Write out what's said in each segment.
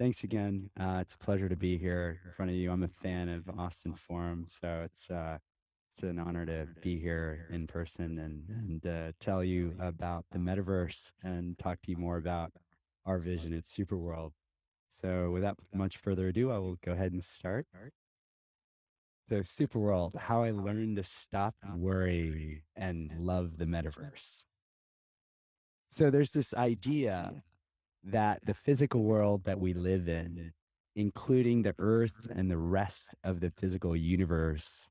Thanks again. It's a pleasure to be here in front of you. I'm a fan of Austin Forum, so it's an honor to be here in person and tell you about the metaverse and talk to you more about our vision at SuperWorld. So without much further ado, I will go ahead and start. So SuperWorld, how I learned to stop worrying and love the metaverse. So there's this idea that the physical world that we live in, including the earth and the rest of the physical universe,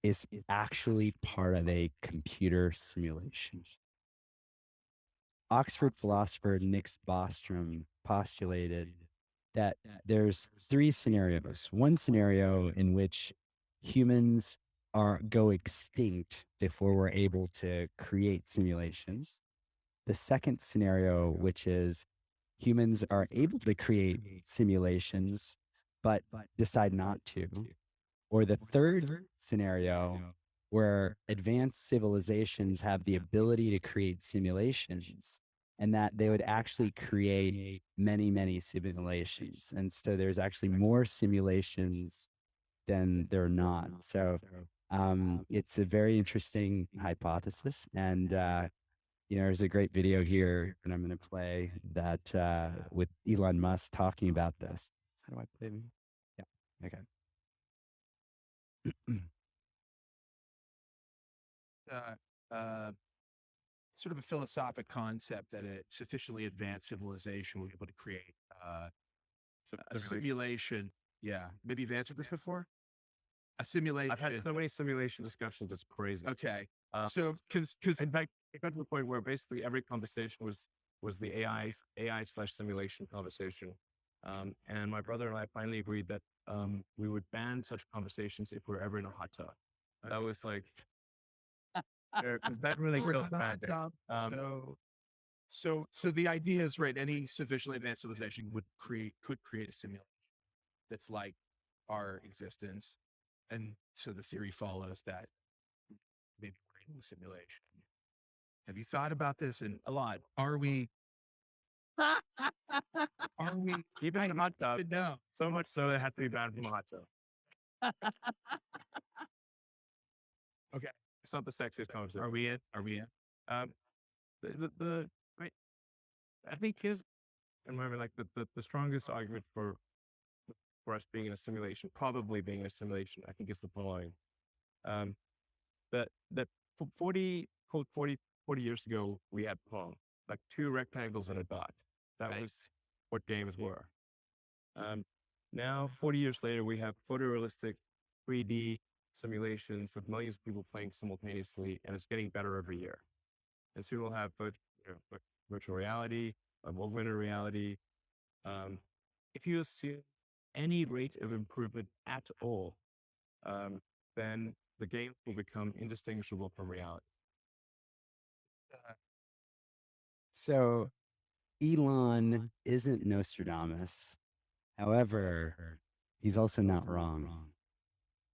is actually part of a computer simulation. Oxford philosopher Nick Bostrom postulated that there's three scenarios. One scenario in which humans go extinct before we're able to create simulations. The second scenario, which is humans are able to create simulations, but decide not to. Or the third scenario, where advanced civilizations have the ability to create simulations and that they would actually create many, many simulations. And so there's actually more simulations than there are not. So it's a very interesting hypothesis. And there's a great video here that I'm going to play that with Elon Musk talking about this. How do I play them? Yeah. Okay. Sort of a philosophic concept that a sufficiently advanced civilization will be able to create a simulation. Yeah, maybe you've answered this before. A simulation. I've had so many simulation discussions; it's crazy. Okay, so because in fact, it got to the point where basically every conversation was the AI/simulation conversation. And my brother and I finally agreed that we would ban such conversations if we're ever in a hot tub. Okay. That was like, because that really feels bad. So the idea is right. Any sufficiently advanced civilization could create a simulation that's like our existence, and so the theory follows that maybe we're in the simulation. Have you thought about this? And a lot. Are we? Even in a hot tub? No. So much so that it had to be banned from a hot tub. Okay. It's not the sexiest conversation. Are we in? I think his, and remember, like the strongest argument for us being in a simulation, probably being in a simulation, I think is the following. That 40 years ago, we had Pong, like two rectangles and a dot. That was what games were. Now, 40 years later, we have photorealistic 3D simulations with millions of people playing simultaneously, and it's getting better every year. And soon we'll have virtual reality, augmented reality. If you assume any rate of improvement at all, then the game will become indistinguishable from reality. So Elon isn't Nostradamus. However, he's also not wrong.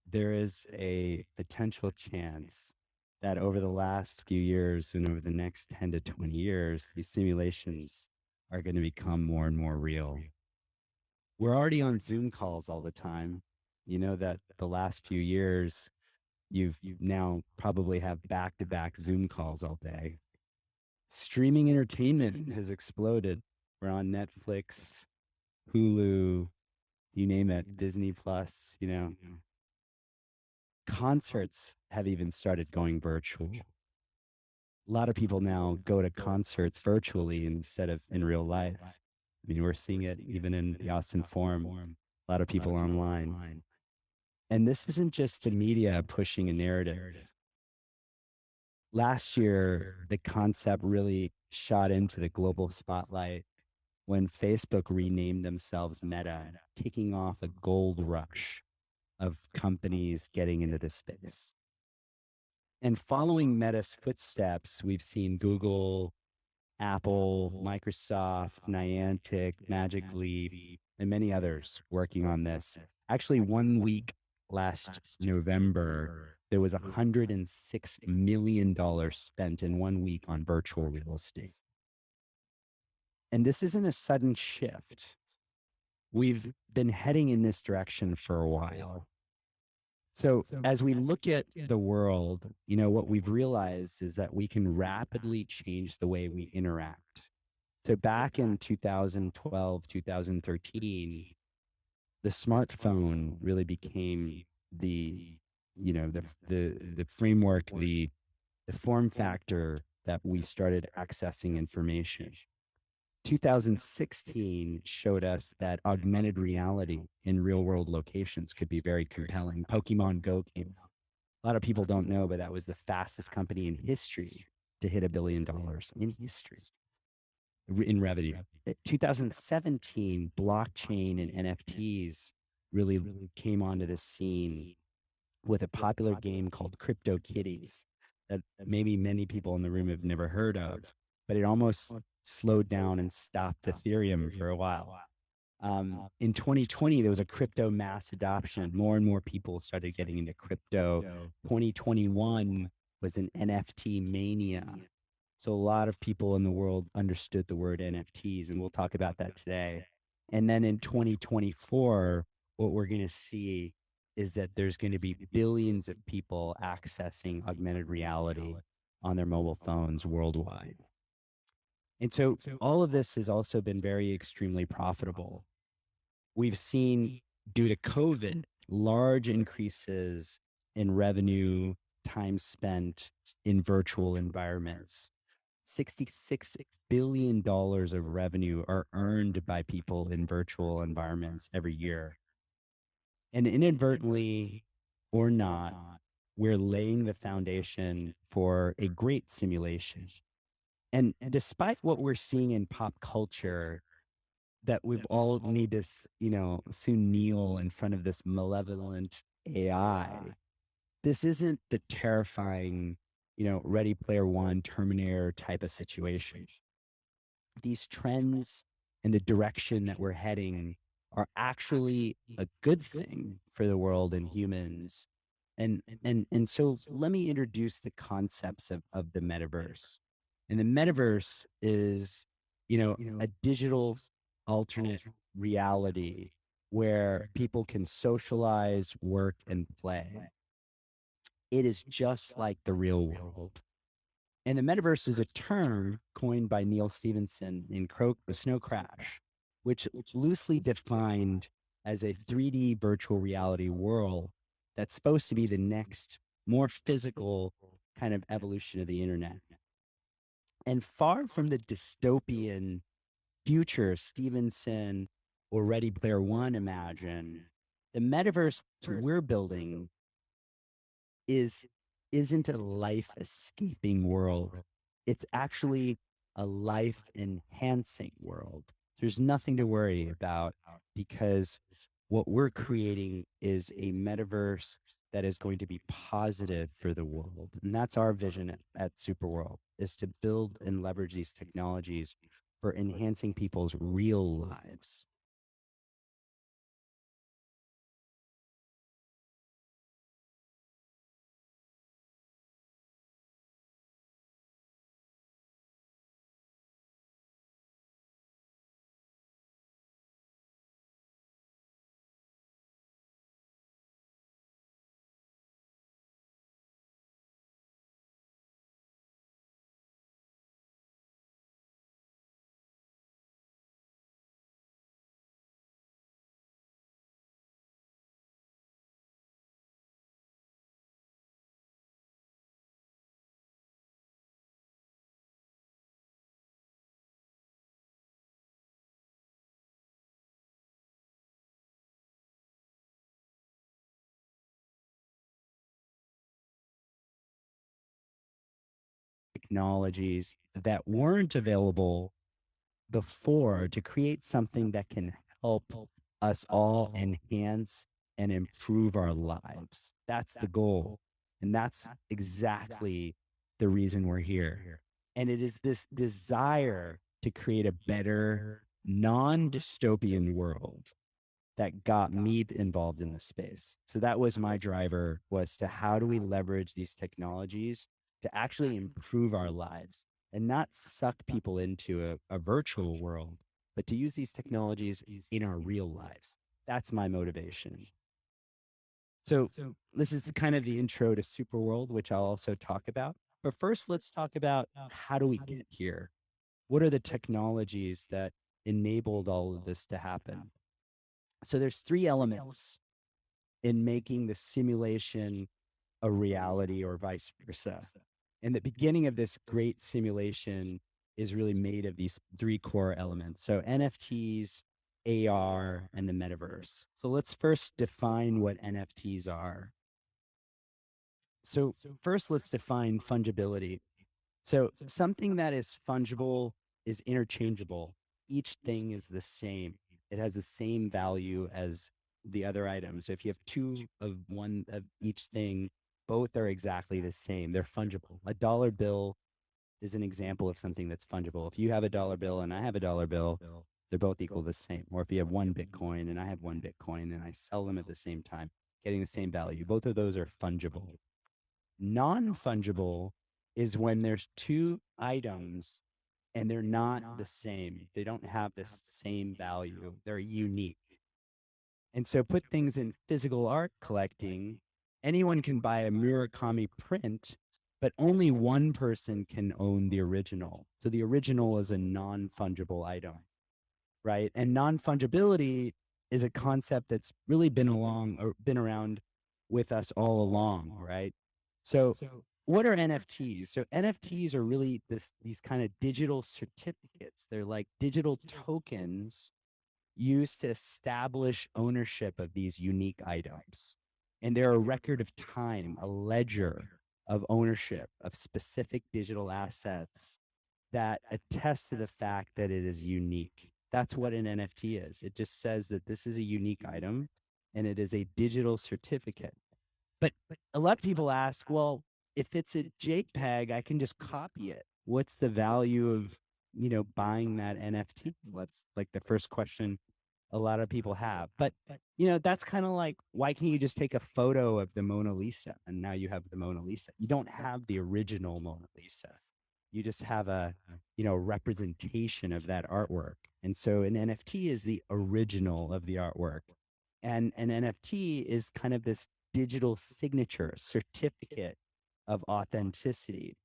There is a potential chance that over the last few years and over the next 10 to 20 years, these simulations are going to become more and more real. We're already on Zoom calls all the time. You know that the last few years, you've now probably have back-to-back Zoom calls all day. Streaming entertainment has exploded. We're on Netflix, Hulu, you name it, Disney Plus, Concerts have even started going virtual. A lot of people now go to concerts virtually instead of in real life. I mean, we're seeing it even in the Austin Forum, a lot of people online. And this isn't just the media pushing a narrative. Last year, the concept really shot into the global spotlight when Facebook renamed themselves Meta, kicking off a gold rush of companies getting into this space. And following Meta's footsteps, we've seen Google, Apple, Microsoft, Niantic, Magic Leap, and many others working on this. Actually, 1 week last November, there was $106 million spent in 1 week on virtual real estate. And this isn't a sudden shift. we've been heading in this direction for a while. So as we look at the world, what we've realized is that we can rapidly change the way we interact. So back in 2012, 2013, the smartphone really became the, the framework, the form factor that we started accessing information. 2016 showed us that augmented reality in real world locations could be very compelling. Pokemon Go came out. A lot of people don't know, but that was the fastest company in history to hit $1 billion in history in revenue. 2017, blockchain and NFTs really came onto the scene with a popular game called Crypto Kitties that maybe many people in the room have never heard of, but it almost slowed down and stopped Ethereum for a while. In 2020, there was a crypto mass adoption. More and more people started getting into crypto. 2021 was an NFT mania. So a lot of people in the world understood the word NFTs, and we'll talk about that today. And then in 2024, what we're going to see is that there's going to be billions of people accessing augmented reality on their mobile phones worldwide. And so all of this has also been very extremely profitable. We've seen, due to COVID, large increases in revenue, time spent in virtual environments. $66 billion of revenue are earned by people in virtual environments every year. And inadvertently or not, we're laying the foundation for a great simulation. And despite what we're seeing in pop culture, that we've all need to, soon kneel in front of this malevolent AI, this isn't the terrifying, Ready Player One, Terminator type of situation. These trends and the direction that we're heading are actually a good thing for the world and humans. And so let me introduce the concepts of the metaverse. And the metaverse is, a digital alternate reality where people can socialize, work, and play. It is just like the real world. And the metaverse is a term coined by Neal Stephenson in Snow Crash, which loosely defined as a 3D virtual reality world that's supposed to be the next, more physical kind of evolution of the internet. And far from the dystopian future Stevenson or Ready Player One imagine, the metaverse we're building isn't a life escaping world. It's actually a life enhancing world. There's nothing to worry about because what we're creating is a metaverse that is going to be positive for the world. And that's our vision at SuperWorld, is to build and leverage these technologies for enhancing people's real lives. Technologies that weren't available before to create something that can help us all enhance and improve our lives. That's the goal. And that's exactly the reason we're here. And it is this desire to create a better, non-dystopian world that got me involved in this space. So that was my driver, was to how do we leverage these technologies to actually improve our lives and not suck people into a virtual world, but to use these technologies in our real lives. That's my motivation. So this is kind of the intro to SuperWorld, which I'll also talk about. But first, let's talk about how do we get here? What are the technologies that enabled all of this to happen? So there's three elements in making the simulation a reality or vice versa. And the beginning of this great simulation is really made of these three core elements. So NFTs, AR, and the metaverse. So let's first define what NFTs are. So first, let's define fungibility. So something that is fungible is interchangeable. Each thing is the same. It has the same value as the other items. So if you have two of one of each thing, both are exactly the same. They're fungible. A dollar bill is an example of something that's fungible. If you have a dollar bill and I have a dollar bill, they're both equal the same. Or if you have one Bitcoin and I have one Bitcoin and I sell them at the same time, getting the same value, both of those are fungible. Non-fungible is when there's two items and they're not the same. They don't have the same value. They're unique. And so put things in physical art collecting, anyone can buy a Murakami print, but only one person can own the original. So the original is a non-fungible item, right? And non-fungibility is a concept that's really been around with us all along, right? So what are NFTs? So NFTs are really these kind of digital certificates. They're like digital tokens used to establish ownership of these unique items. And they're a record of time, a ledger of ownership of specific digital assets that attest to the fact that it is unique. That's what an NFT is. It just says that this is a unique item and it is a digital certificate. But a lot of people ask, well, if it's a JPEG, I can just copy it. What's the value of, buying that NFT? That's like the first question a lot of people have. But, that's kind of like, why can't you just take a photo of the Mona Lisa and now you have the Mona Lisa? You don't have the original Mona Lisa. You just have a, representation of that artwork. And so an NFT is the original of the artwork. And an NFT is kind of this digital signature, certificate of authenticity.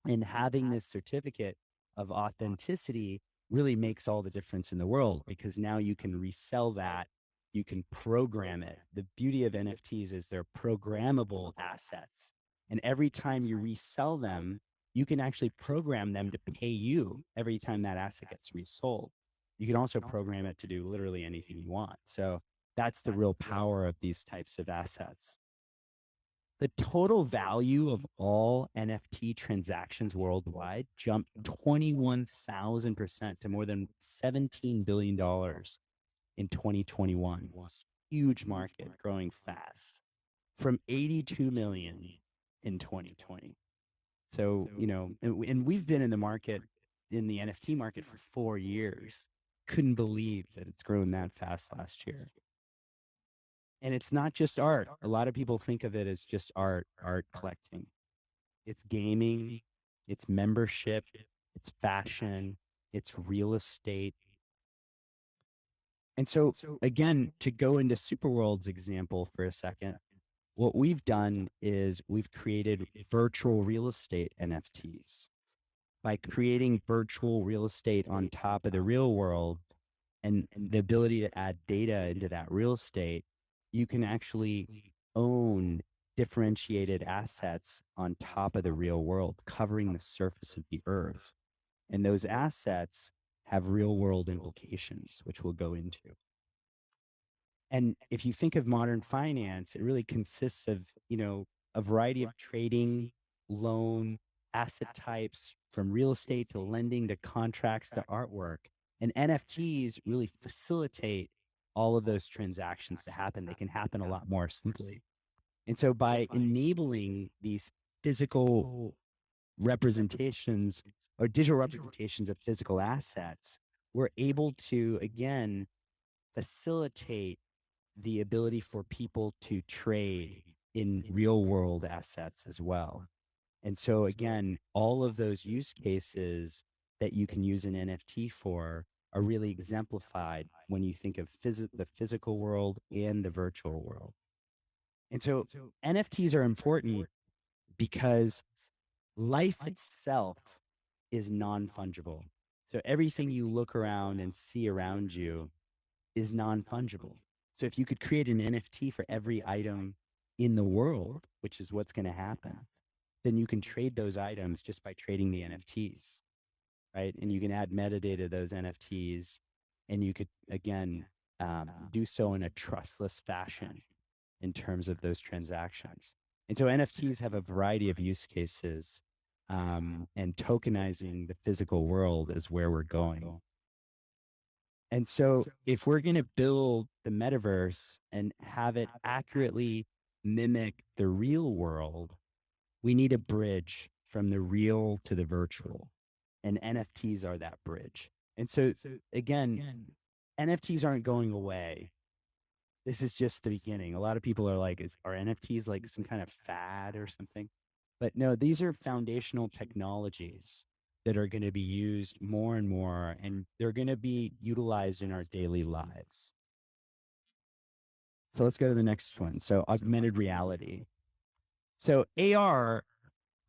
And having this certificate of authenticity really makes all the difference in the world, because now you can resell that, you can program it. The beauty of NFTs is they're programmable assets. And every time you resell them, you can actually program them to pay you every time that asset gets resold. You can also program it to do literally anything you want. So that's the real power of these types of assets. The total value of all NFT transactions worldwide jumped 21,000% to more than $17 billion in 2021. Huge market, growing fast, from 82 million in 2020. So, and we've been in the market, in the NFT market, for 4 years. Couldn't believe that it's grown that fast last year. And it's not just art. A lot of people think of it as just art collecting. It's gaming, it's membership, it's fashion, it's real estate. And so again, to go into SuperWorld's example for a second, what we've done is we've created virtual real estate NFTs. By creating virtual real estate on top of the real world and the ability to add data into that real estate, you can actually own differentiated assets on top of the real world, covering the surface of the earth. And those assets have real world implications, which we'll go into. And if you think of modern finance, it really consists of, a variety of trading, loan, asset types, from real estate to lending to contracts to artwork. And NFTs really facilitate all of those transactions to happen. They can happen a lot more simply. And so by enabling these physical representations or digital representations of physical assets, we're able to, again, facilitate the ability for people to trade in real world assets as well. And so again, all of those use cases that you can use an NFT for are really exemplified when you think of the physical world and the virtual world. And so NFTs are important because life itself is non-fungible. So everything you look around and see around you is non-fungible. So if you could create an NFT for every item in the world, which is what's going to happen, then you can trade those items just by trading the NFTs, right? And you can add metadata to those NFTs, and you could, again, do so in a trustless fashion in terms of those transactions. And so NFTs have a variety of use cases, and tokenizing the physical world is where we're going. And so if we're going to build the metaverse and have it accurately mimic the real world, we need a bridge from the real to the virtual. And NFTs are that bridge. And so again, NFTs aren't going away. This is just the beginning. A lot of people are like, are NFTs like some kind of fad or something? But no, these are foundational technologies that are going to be used more and more, and they're going to be utilized in our daily lives. So let's go to the next one. So augmented reality. So AR,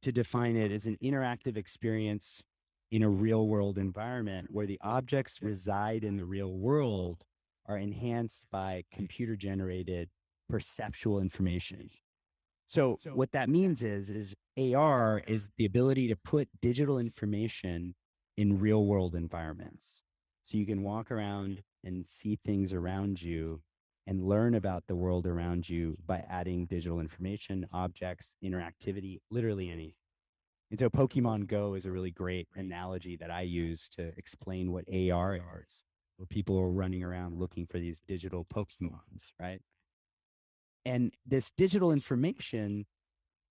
to define it, is an interactive experience in a real world environment where the objects reside in the real world are enhanced by computer generated perceptual information. So what that means is AR is the ability to put digital information in real world environments. So you can walk around and see things around you and learn about the world around you by adding digital information, objects, interactivity, literally anything. And so Pokemon Go is a really great analogy that I use to explain what AR is, where people are running around looking for these digital Pokemons, right? And this digital information,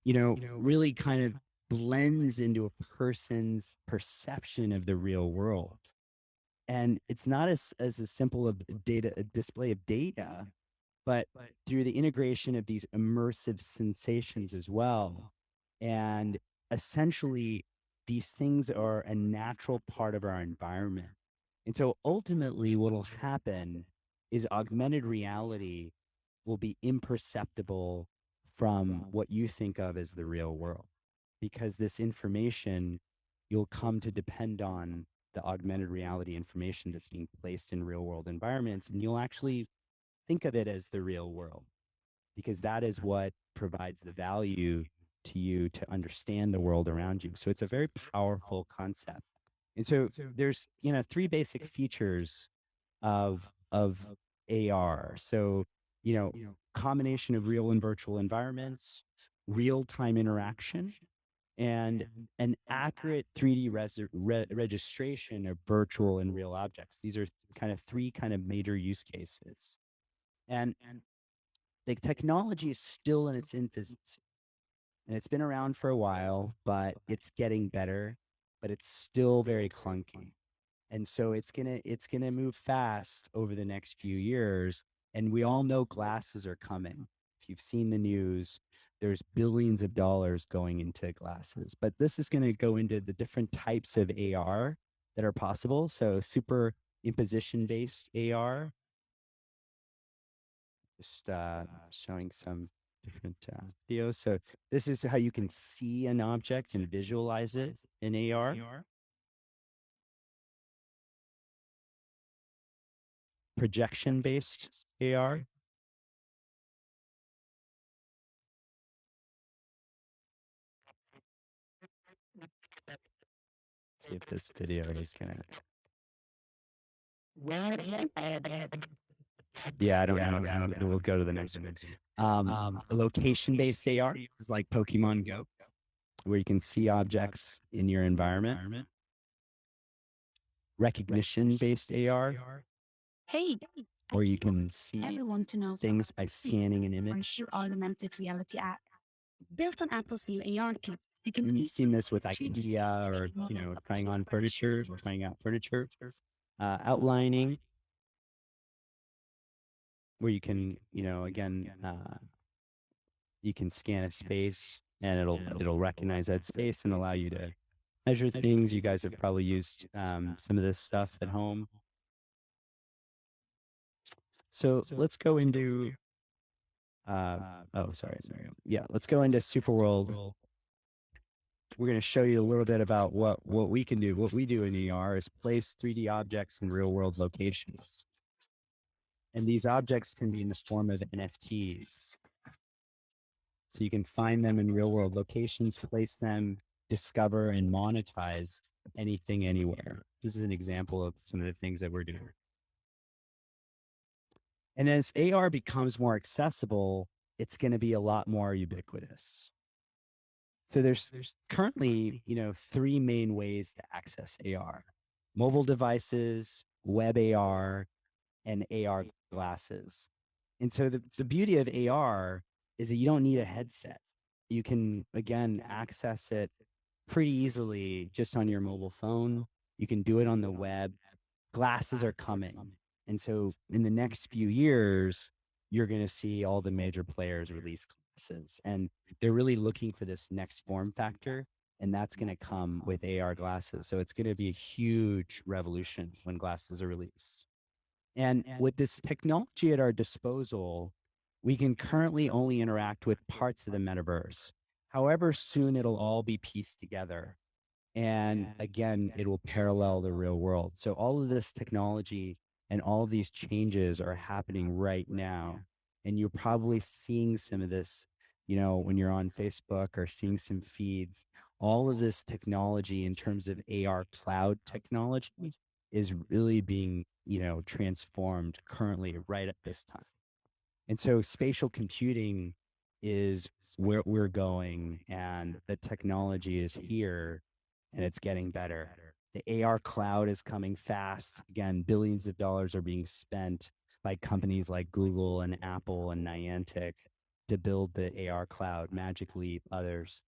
really kind of blends into a person's perception of the real world. And it's not as simple of a display of data, but through the integration of these immersive sensations as well. And essentially, these things are a natural part of our environment. And so ultimately, what will happen is augmented reality will be imperceptible from what you think of as the real world, because this information you'll come to depend on the augmented reality information that's being placed in real world environments, and you'll actually think of it as the real world, because that is what provides the value to you to understand the world around you. So it's a very powerful concept. And so there's, three basic features of AR. So, combination of real and virtual environments, real-time interaction, and an accurate 3D registration of virtual and real objects. These are kind of three kind of major use cases. And the technology is still in its infancy. And it's been around for a while, but it's getting better, but it's still very clunky. And so it's gonna move fast over the next few years. And we all know glasses are coming. If you've seen the news, there's billions of dollars going into glasses. But this is gonna go into the different types of AR that are possible. So superimposition-based AR, just showing some different videos. So this is how you can see an object and visualize it in AR. Projection-based AR. See if this video is gonna. Yeah, I don't know. We'll go to the next one. Location-based AR is like Pokemon Go, where you can see objects in your environment. Recognition-based AR, Hey, or you can see everyone to know things by scanning an image. Augmented Reality app. Built on Apple's new AR kit, you can You've seen this with IKEA, or trying on furniture, or trying out furniture. Outlining, where you can, again, you can scan a space and it'll recognize that space and allow you to measure things. You guys have probably used some of this stuff at home. So let's go into, let's go into SuperWorld. We're going to show you a little bit about what we can do. What we do in ER is place 3D objects in real world locations. And these objects can be in the form of NFTs. So you can find them in real world locations, place them, discover and monetize anything anywhere. This is an example of some of the things that we're doing. And as AR becomes more accessible, it's going to be a lot more ubiquitous. So there's currently, three main ways to access AR: mobile devices, web AR, and AR glasses. And so the beauty of AR is that you don't need a headset. You can, again, access it pretty easily just on your mobile phone. You can do it on the web. Glasses are coming. And so in the next few years, you're going to see all the major players release glasses. And they're really looking for this next form factor. And that's going to come with AR glasses. So it's going to be a huge revolution when glasses are released. And with this technology at our disposal, we can currently only interact with parts of the metaverse. However, soon it'll all be pieced together. And again, it will parallel the real world. So all of this technology and all of these changes are happening right now. And you're probably seeing some of this, when you're on Facebook or seeing some feeds. All of this technology in terms of AR cloud technology is really being, transformed currently right at this time. And so spatial computing is where we're going, and the technology is here and it's getting better. The AR cloud is coming fast. Again, billions of dollars are being spent by companies like Google and Apple and Niantic to build the AR cloud, Magic Leap, others.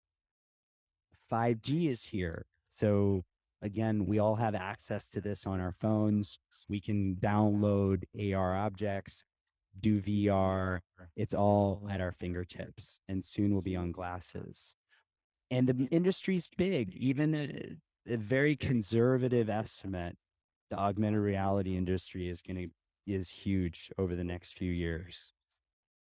5G is here. So again, we all have access to this on our phones. We can download AR objects, do VR. It's all at our fingertips, and soon will be on glasses. And the industry's big. Even a very conservative estimate, the augmented reality industry is huge over the next few years.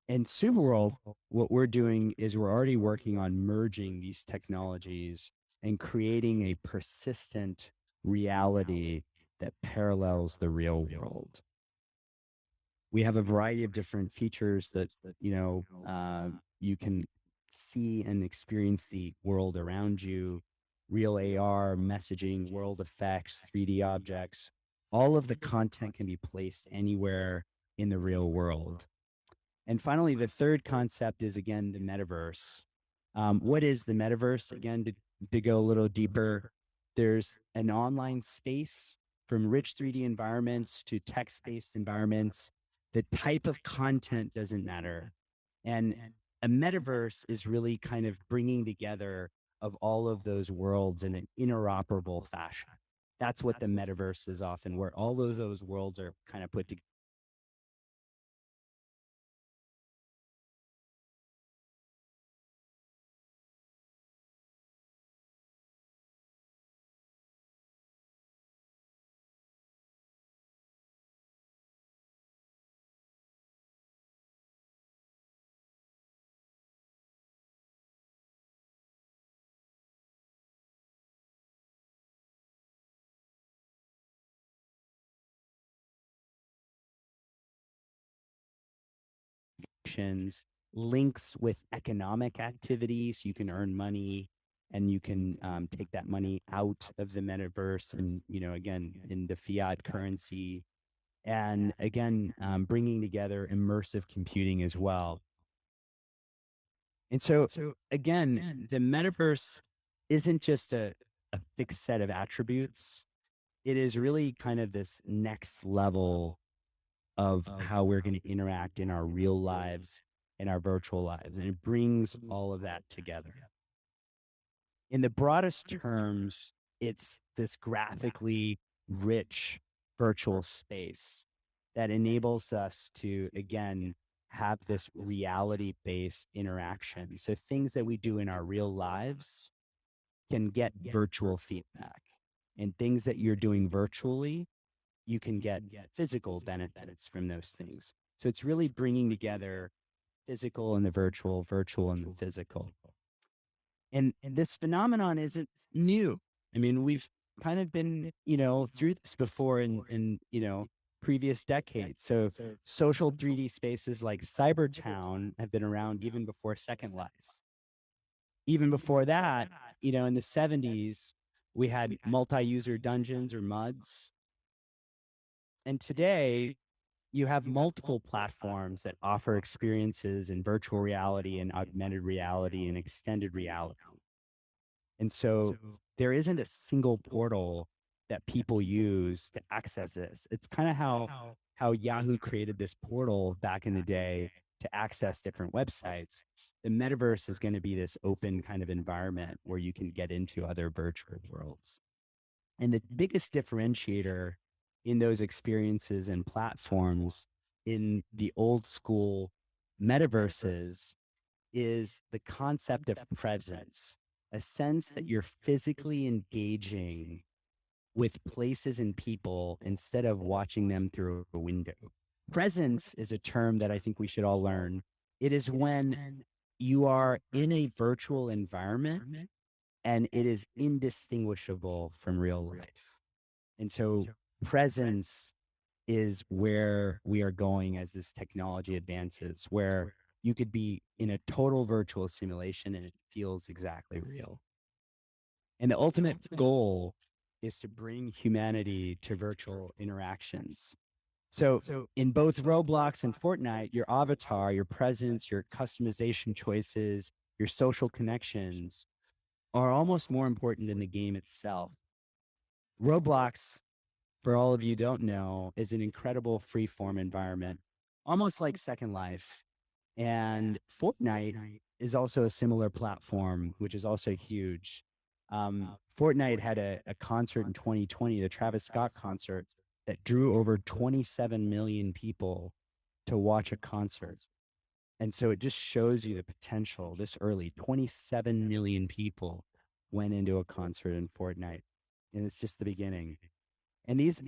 In SuperWorld, what we're doing is we're already working on merging these technologies and creating a persistent reality that parallels the real world. We have a variety of different features that, you can see and experience the world around you: real AR, messaging, world effects, 3D objects. All of the content can be placed anywhere in the real world. And finally, the third concept is, again, the metaverse. What is the metaverse? Again, to go a little deeper, there's an online space from rich 3D environments to text-based environments. The type of content doesn't matter. And a metaverse is really kind of bringing together of all of those worlds in an interoperable fashion. That's what the metaverse is often, where all of those worlds are kind of put together. Links with economic activities. You can earn money, and you can take that money out of the metaverse and, again, in the fiat currency. And again, bringing together immersive computing as well. And so again, the metaverse isn't just a fixed set of attributes. It is really kind of this next level of how we're going to interact in our real lives and our virtual lives. And it brings all of that together. In the broadest terms, it's this graphically rich virtual space that enables us to, again, have this reality-based interaction. So things that we do in our real lives can get virtual feedback. And things that you're doing virtually, you can get physical benefits from those things. So it's really bringing together physical and the virtual, virtual and the physical. And this phenomenon isn't new. I mean, we've kind of been, through this before in previous decades. So social 3D spaces like Cybertown have been around even before Second Life. Even before that, in the 70s, we had multi-user dungeons or MUDs. And today, you have multiple platforms that offer experiences in virtual reality and augmented reality and extended reality. And so there isn't a single portal that people use to access this. It's kind of how Yahoo created this portal back in the day to access different websites. The metaverse is going to be this open kind of environment where you can get into other virtual worlds. And the biggest differentiator in those experiences and platforms in the old school metaverses is the concept of presence, a sense that you're physically engaging with places and people instead of watching them through a window. Presence is a term that I think we should all learn. It is when you are in a virtual environment and it is indistinguishable from real life. And so presence is where we are going as this technology advances, where you could be in a total virtual simulation and it feels exactly real. And the ultimate goal is to bring humanity to virtual interactions. So in both Roblox and Fortnite, your avatar, your presence, your customization choices, your social connections are almost more important than the game itself. Roblox, for all of you who don't know, is an incredible free-form environment, almost like Second Life. And Fortnite is also a similar platform, which is also huge. Fortnite had a concert in 2020, the Travis Scott concert, that drew over 27 million people to watch a concert. And so it just shows you the potential this early. 27 million people went into a concert in Fortnite. And it's just the beginning. And these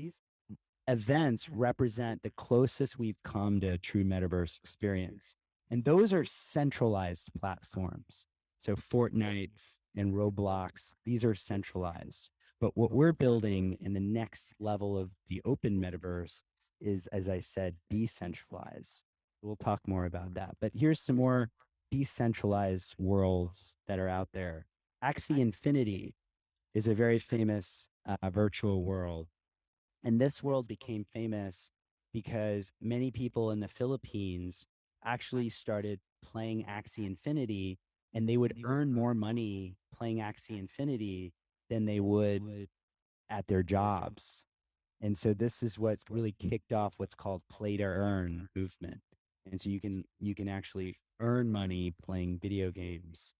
events represent the closest we've come to a true metaverse experience. And those are centralized platforms. So Fortnite and Roblox, these are centralized. But what we're building in the next level of the open metaverse is, as I said, decentralized. We'll talk more about that. But here's some more decentralized worlds that are out there. Axi Infinity is a very famous virtual world. And this world became famous because many people in the Philippines actually started playing Axie Infinity, and they would earn more money playing Axie Infinity than they would at their jobs. And so this is what really kicked off what's called play to earn movement. And so you can actually earn money playing video games.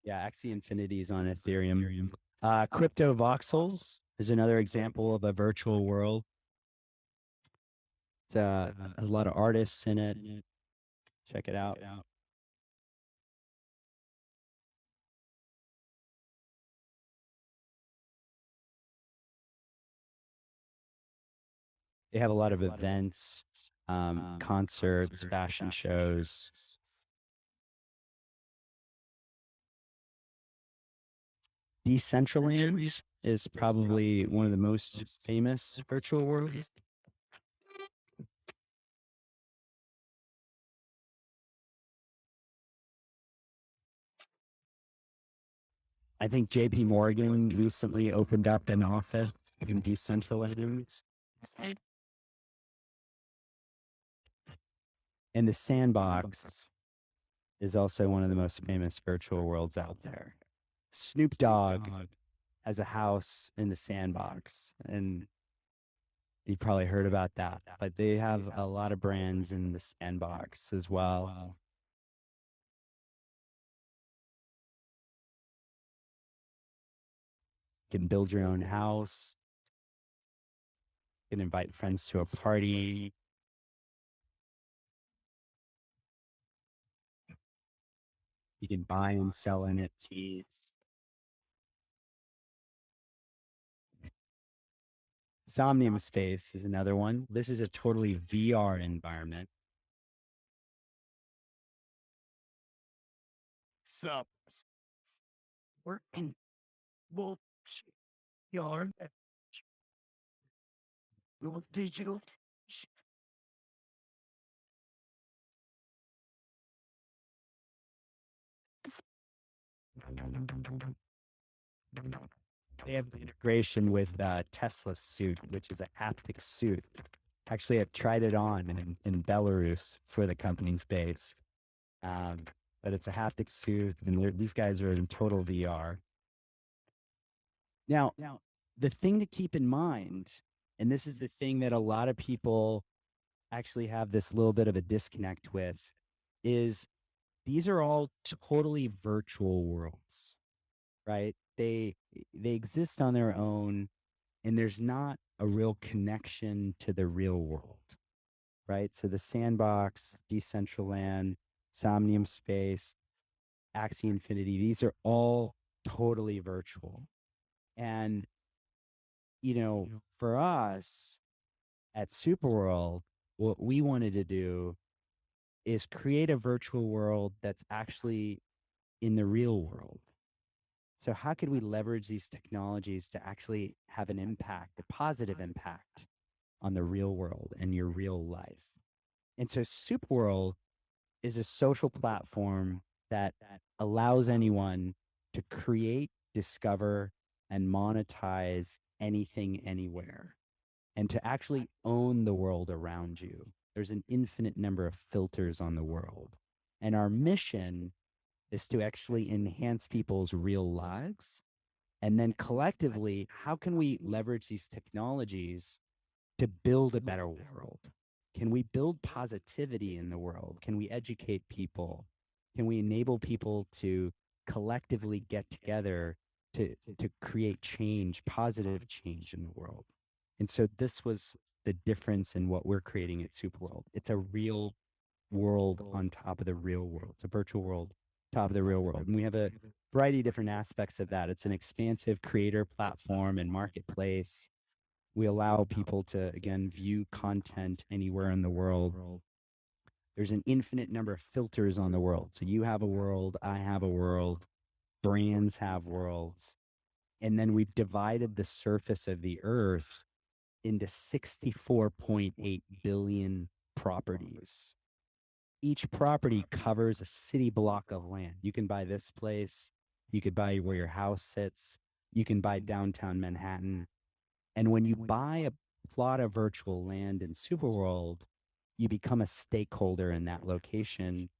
Yeah, Axie Infinity is on Ethereum. Crypto voxels is another example of a virtual world. It's a lot of artists in it. Check it out. They have a lot of events, concerts, fashion shows. Decentraland is probably one of the most famous virtual worlds. I think JP Morgan recently opened up an office in Decentraland. And the Sandbox is also one of the most famous virtual worlds out there. Snoop Dogg has a house in the Sandbox, and you probably heard about that, but they have a lot of brands in the Sandbox as well. You can build your own house. You can invite friends to a party. You can buy and sell NFTs. Insomnium Space is another one. This is a totally VR environment. So, we're in both yard with digital. They have the integration with Tesla's suit, which is a haptic suit. Actually, I've tried it on in Belarus. It's where the company's based. But it's a haptic suit, and these guys are in total VR. Now, the thing to keep in mind, and this is the thing that a lot of people actually have this little bit of a disconnect with, is these are all totally virtual worlds, right? They exist on their own, and there's not a real connection to the real world, right? So the Sandbox, Decentraland, Somnium Space, Axi Infinity, these are all totally virtual. And, for us at SuperWorld, what we wanted to do is create a virtual world that's actually in the real world. So how could we leverage these technologies to actually have an impact, a positive impact on the real world and your real life? And so SuperWorld is a social platform that allows anyone to create, discover, and monetize anything, anywhere, and to actually own the world around you. There's an infinite number of filters on the world. And our mission is to actually enhance people's real lives. And then collectively, how can we leverage these technologies to build a better world? Can we build positivity in the world? Can we educate people? Can we enable people to collectively get together to create change, positive change in the world? And so this was the difference in what we're creating at SuperWorld. It's a real world on top of the real world. It's a virtual world top of the real world. And we have a variety of different aspects of that. It's an expansive creator platform and marketplace. We allow people to, again, view content anywhere in the world. There's an infinite number of filters on the world. So you have a world, I have a world, brands have worlds. And then we've divided the surface of the earth into 64.8 billion properties. Each property covers a city block of land. You can buy this place. You could buy where your house sits. You can buy downtown Manhattan. And when you buy a plot of virtual land in SuperWorld, you become a stakeholder in that location.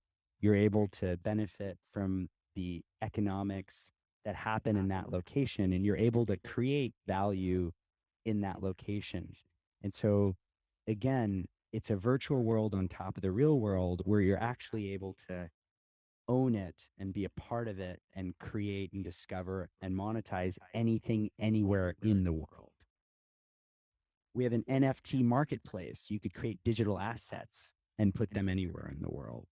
You're able to benefit from the economics that happen in that location, and you're able to create value in that location. And so, again, it's a virtual world on top of the real world where you're actually able to own it and be a part of it and create and discover and monetize anything, anywhere in the world. We have an NFT marketplace. You could create digital assets and put them anywhere in the world.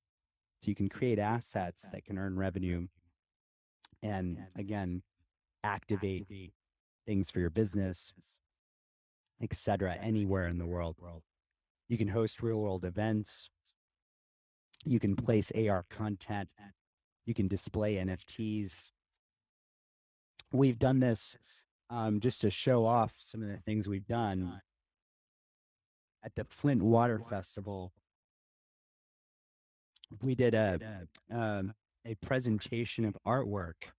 So you can create assets that can earn revenue and, again, activate things for your business, etc., anywhere in the world. You can host real world events. You can place AR content. You can display NFTs. We've done this just to show off some of the things we've done at the Flint Water Festival. We did a presentation of artwork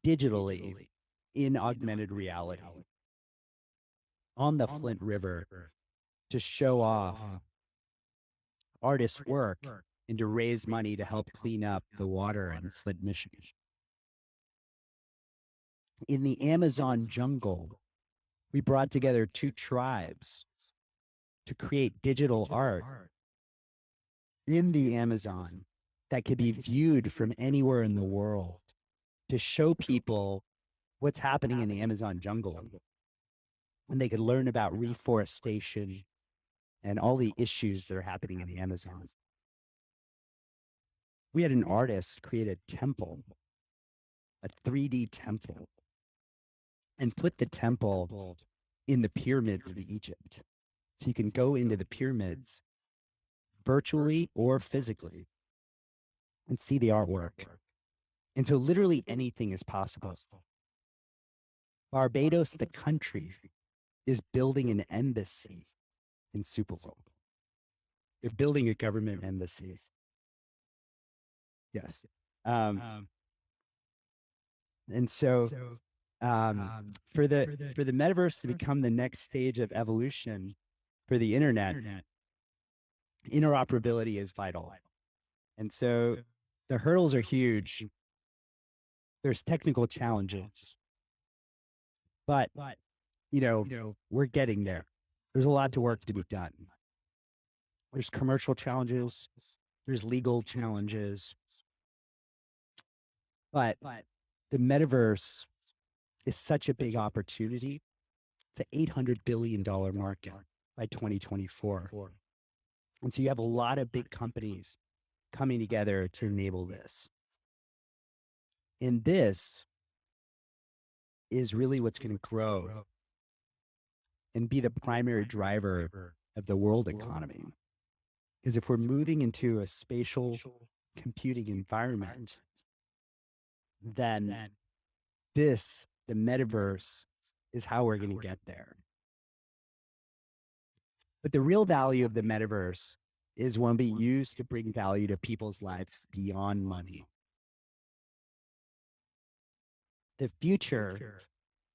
digitally in augmented reality on the Flint River to show off artists' work and to raise money to help clean up the water in Flint, Michigan. In the Amazon jungle, we brought together two tribes to create digital art in the Amazon that could be viewed from anywhere in the world to show people what's happening in the Amazon jungle. And they could learn about reforestation and all the issues that are happening in the Amazon. We had an artist create a temple, a 3D temple, and put the temple in the pyramids of Egypt. So you can go into the pyramids virtually or physically and see the artwork. And so literally anything is possible. Barbados, the country, is building an embassy in SuperWorld. They're building a government embassy. Yes. And so for the metaverse to become the next stage of evolution for the internet, interoperability is vital. And so the hurdles are huge. There's technical challenges, but we're getting there. There's a lot of work to be done. There's commercial challenges, there's legal challenges, but the metaverse is such a big opportunity. It's an $800 billion market by 2024. And so you have a lot of big companies coming together to enable this. And this is really what's going to grow and be the primary driver of the world economy. Because if we're moving into a spatial computing environment, then the metaverse, is how we're going to get there. But the real value of the metaverse is when we use to bring value to people's lives beyond money. The future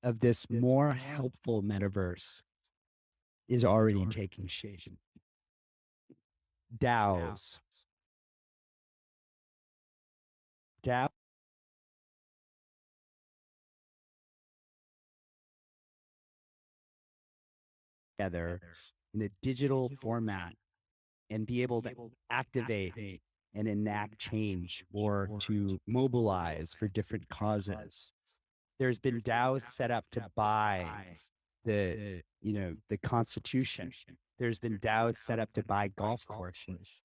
of this more helpful metaverse is already taking shape. DAOs. Together in a digital format and be able to activate and enact change or to mobilize for different causes. There's been DAOs set up to buy the Constitution. There's been DAOs set up to buy golf courses.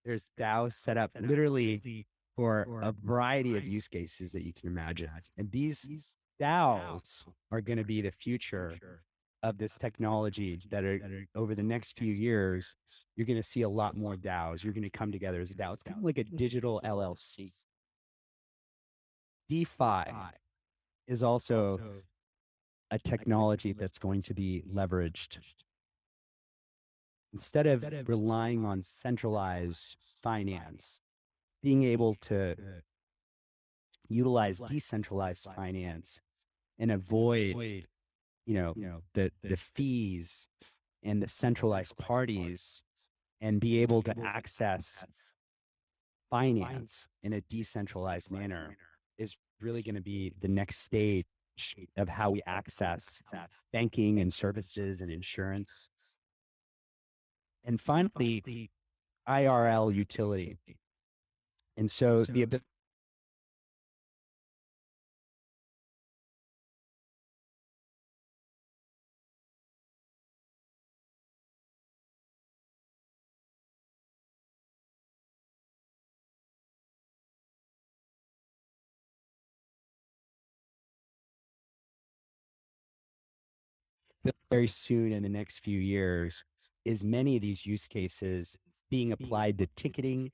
There's DAOs set up literally for a variety of use cases that you can imagine. And these DAOs are going to be the future of this technology that are over the next few years. You're going to see a lot more DAOs. You're going to come together as a DAO. It's kind of like a digital LLC. DeFi is also a technology that's going to be leveraged. Instead of relying on centralized finance, being able to utilize decentralized finance and avoid the fees and the centralized parties, and be able to access finance in a decentralized manner is really going to be the next stage of how we access banking and services and insurance. And finally, IRL utility. And so the ability very soon in the next few years is many of these use cases being applied to ticketing.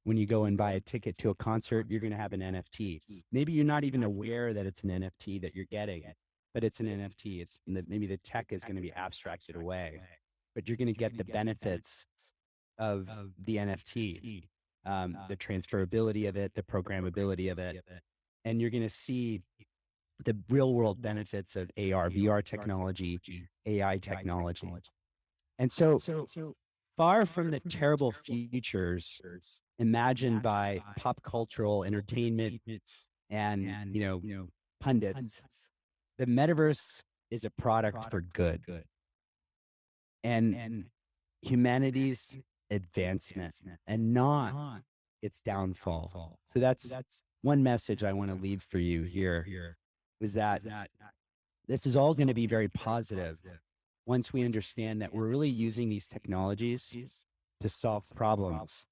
When you go and buy a ticket to a concert, you're going to have an NFT. Maybe you're not even aware that it's an NFT that you're getting, but it's an NFT. Maybe the tech is going to be abstracted away, but you're going to get the benefits of the NFT, the transferability of it, the programmability of it, and you're going to see the real world benefits of AR, VR technology, AI technology. And so far from the terrible futures imagined by pop cultural entertainment and pundits, the metaverse is a product for good and humanity's advancement and not its downfall. So that's one message I want to leave for you here, is that this is all going to be very positive once we understand that we're really using these technologies to solve problems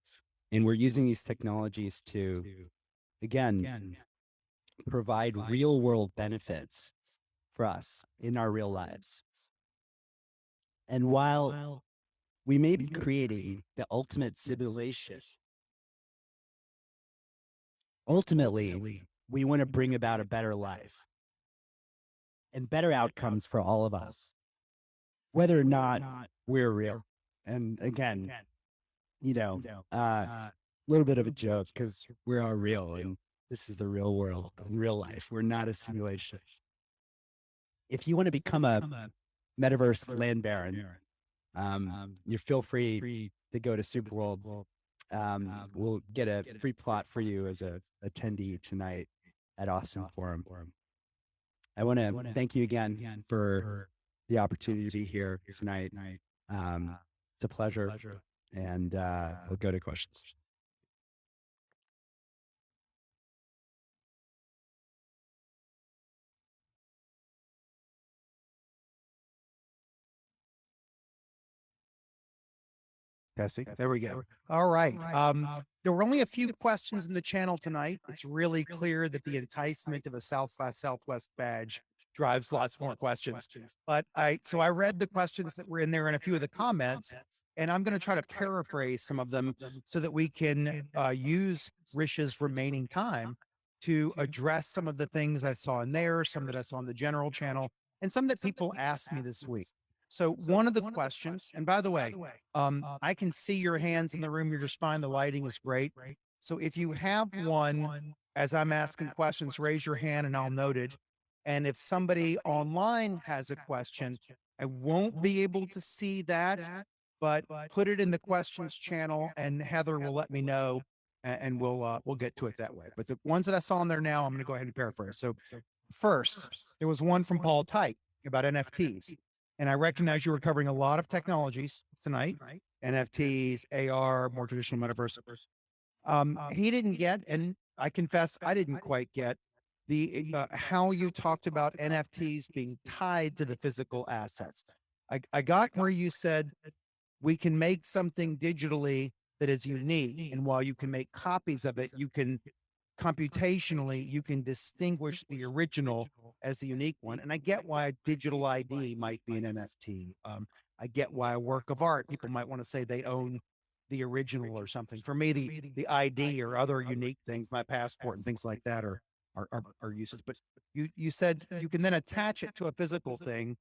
And we're using these technologies to, again, provide real world benefits for us in our real lives. And while we may be creating the ultimate simulation, ultimately, we want to bring about a better life and better outcomes for all of us, whether or not we're real. And again, a little bit of a joke because we are real and this is the real world, real life. We're not a simulation. If you want to become a metaverse land baron, you feel free to go to SuperWorld. We'll get a free plot for you as a attendee tonight at Austin Forum. I want to thank you again for the opportunity to be here tonight. It's a pleasure, and we'll go to questions. Cassie, there we go. All right. There were only a few questions in the channel tonight. It's really clear that the enticement of a South by Southwest badge drives lots more questions. But I read the questions that were in there and a few of the comments, and I'm going to try to paraphrase some of them so that we can use Hrish's remaining time to address some of the things I saw in there, some that I saw in the general channel, and some that people asked me this week. So one of the questions, and by the way, I can see your hands in the room. You're just fine. The lighting is great. So if you have one, as I'm asking questions, raise your hand and I'll note it. And if somebody online has a question, I won't be able to see that, but put it in the questions channel and Heather will let me know and we'll get to it that way. But the ones that I saw in there now, I'm going to go ahead and paraphrase. So first, there was one from Paul Tite about NFTs. And I recognize you were covering a lot of technologies tonight, NFTs, AR, more traditional metaverse. He didn't get, and I confess I didn't quite get the how you talked about NFTs being tied to the physical assets. I got where you said we can make something digitally that is unique, and while you can make copies of it, you can computationally, you can distinguish the original as the unique one. And I get why a digital ID might be an NFT. I get why a work of art, people might want to say they own the original or something. For me, the ID or other unique things, my passport and things like that are uses. But you said you can then attach it to a physical thing.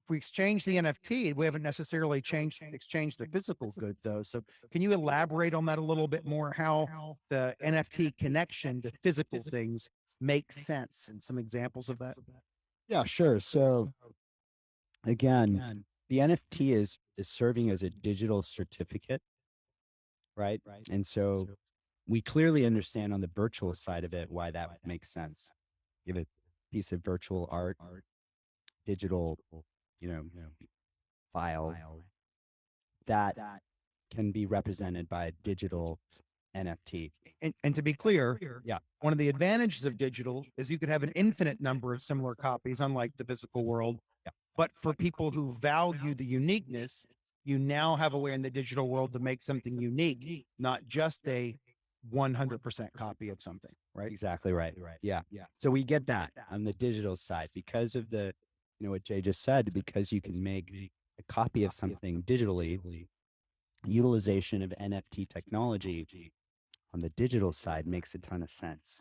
If we exchange the NFT, we haven't necessarily exchanged the physical good though. So can you elaborate on that a little bit more, how the NFT connection to physical things makes sense and some examples of that? Yeah, sure. So again, the NFT is serving as a digital certificate, right? And so we clearly understand on the virtual side of it why that makes sense. You have a piece of virtual art, digital, file that can be represented by a digital NFT. And to be clear, Yeah. one of the advantages of digital is you could have an infinite number of similar copies, unlike the physical world. Yeah. But for people who value the uniqueness, you now have a way in the digital world to make something unique, not just a 100% copy of something, right? Exactly right. Yeah. So we get that on the digital side because of the, what Jay just said, because you can make a copy of something digitally, utilization of NFT technology on the digital side makes a ton of sense.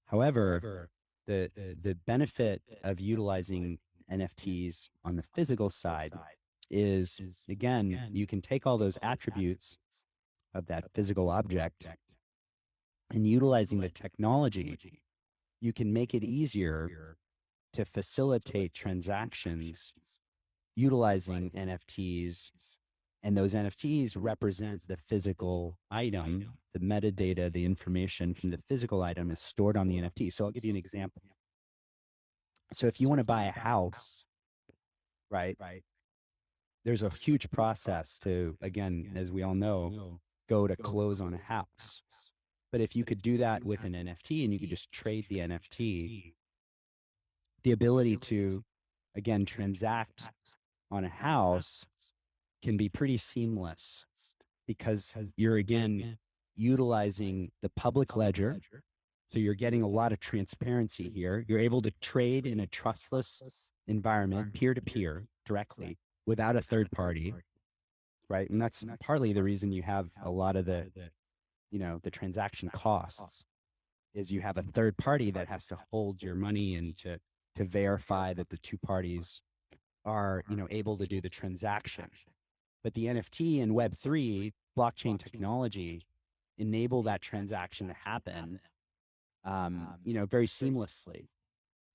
However, the benefit of utilizing NFTs on the physical side is, again, you can take all those attributes of that physical object and utilizing the technology, you can make it easier to facilitate transactions utilizing NFTs. And those NFTs represent the physical item, the metadata, the information from the physical item is stored on the NFT. So I'll give you an example. So if you want to buy a house, right, there's a huge process to, again, as we all know, go to close on a house. But if you could do that with an NFT and you could just trade the NFT, the ability to, again, transact on a house can be pretty seamless because you're again utilizing the public ledger. So you're getting a lot of transparency here. You're able to trade in a trustless environment, peer to peer, directly, without a third party, right? And that's partly the reason you have a lot of the transaction costs, is you have a third party that has to hold your money and to verify that the two parties are, able to do the transaction. But the NFT and Web3 blockchain technology enable that transaction to happen, very seamlessly.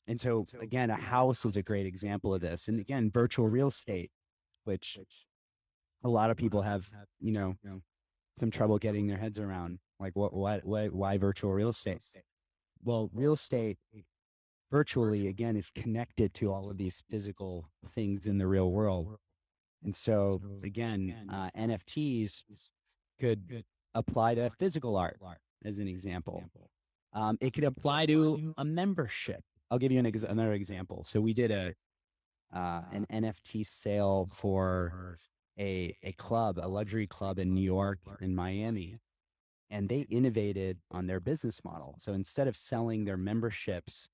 And so again, a house is a great example of this. And again, virtual real estate, which a lot of people have, some trouble getting their heads around. Like why virtual real estate? Well, real estate virtually, again, is connected to all of these physical things in the real world. And so again, NFTs could apply to physical art as an example. It could apply to a membership. I'll give you another example. So we did an NFT sale for a club, a luxury club in New York and Miami, and they innovated on their business model. So instead of selling their memberships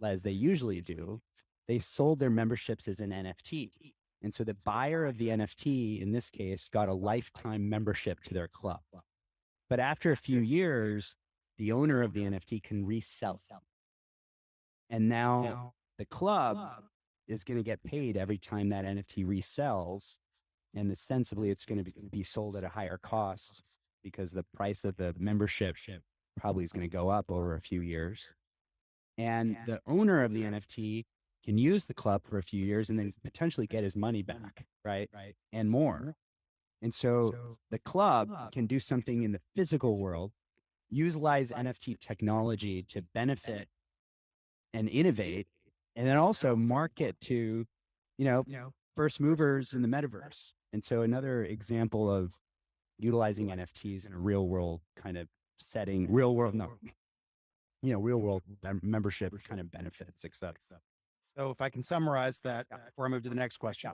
as they usually do, they sold their memberships as an NFT. And so the buyer of the NFT, in this case, got a lifetime membership to their club. But after a few years, the owner of the NFT can resell it. And now the club is going to get paid every time that NFT resells. And ostensibly, it's going to be sold at a higher cost because the price of the membership probably is going to go up over a few years. And the owner of the NFT can use the club for a few years and then potentially get his money back, right? And more. And so the club can do something in the physical world, utilize NFT technology to benefit and innovate, and then also market to, first movers in the metaverse. And so another example of utilizing NFTs in a real world kind of setting, real world membership kind of benefits, et cetera. So if I can summarize that before I move to the next question,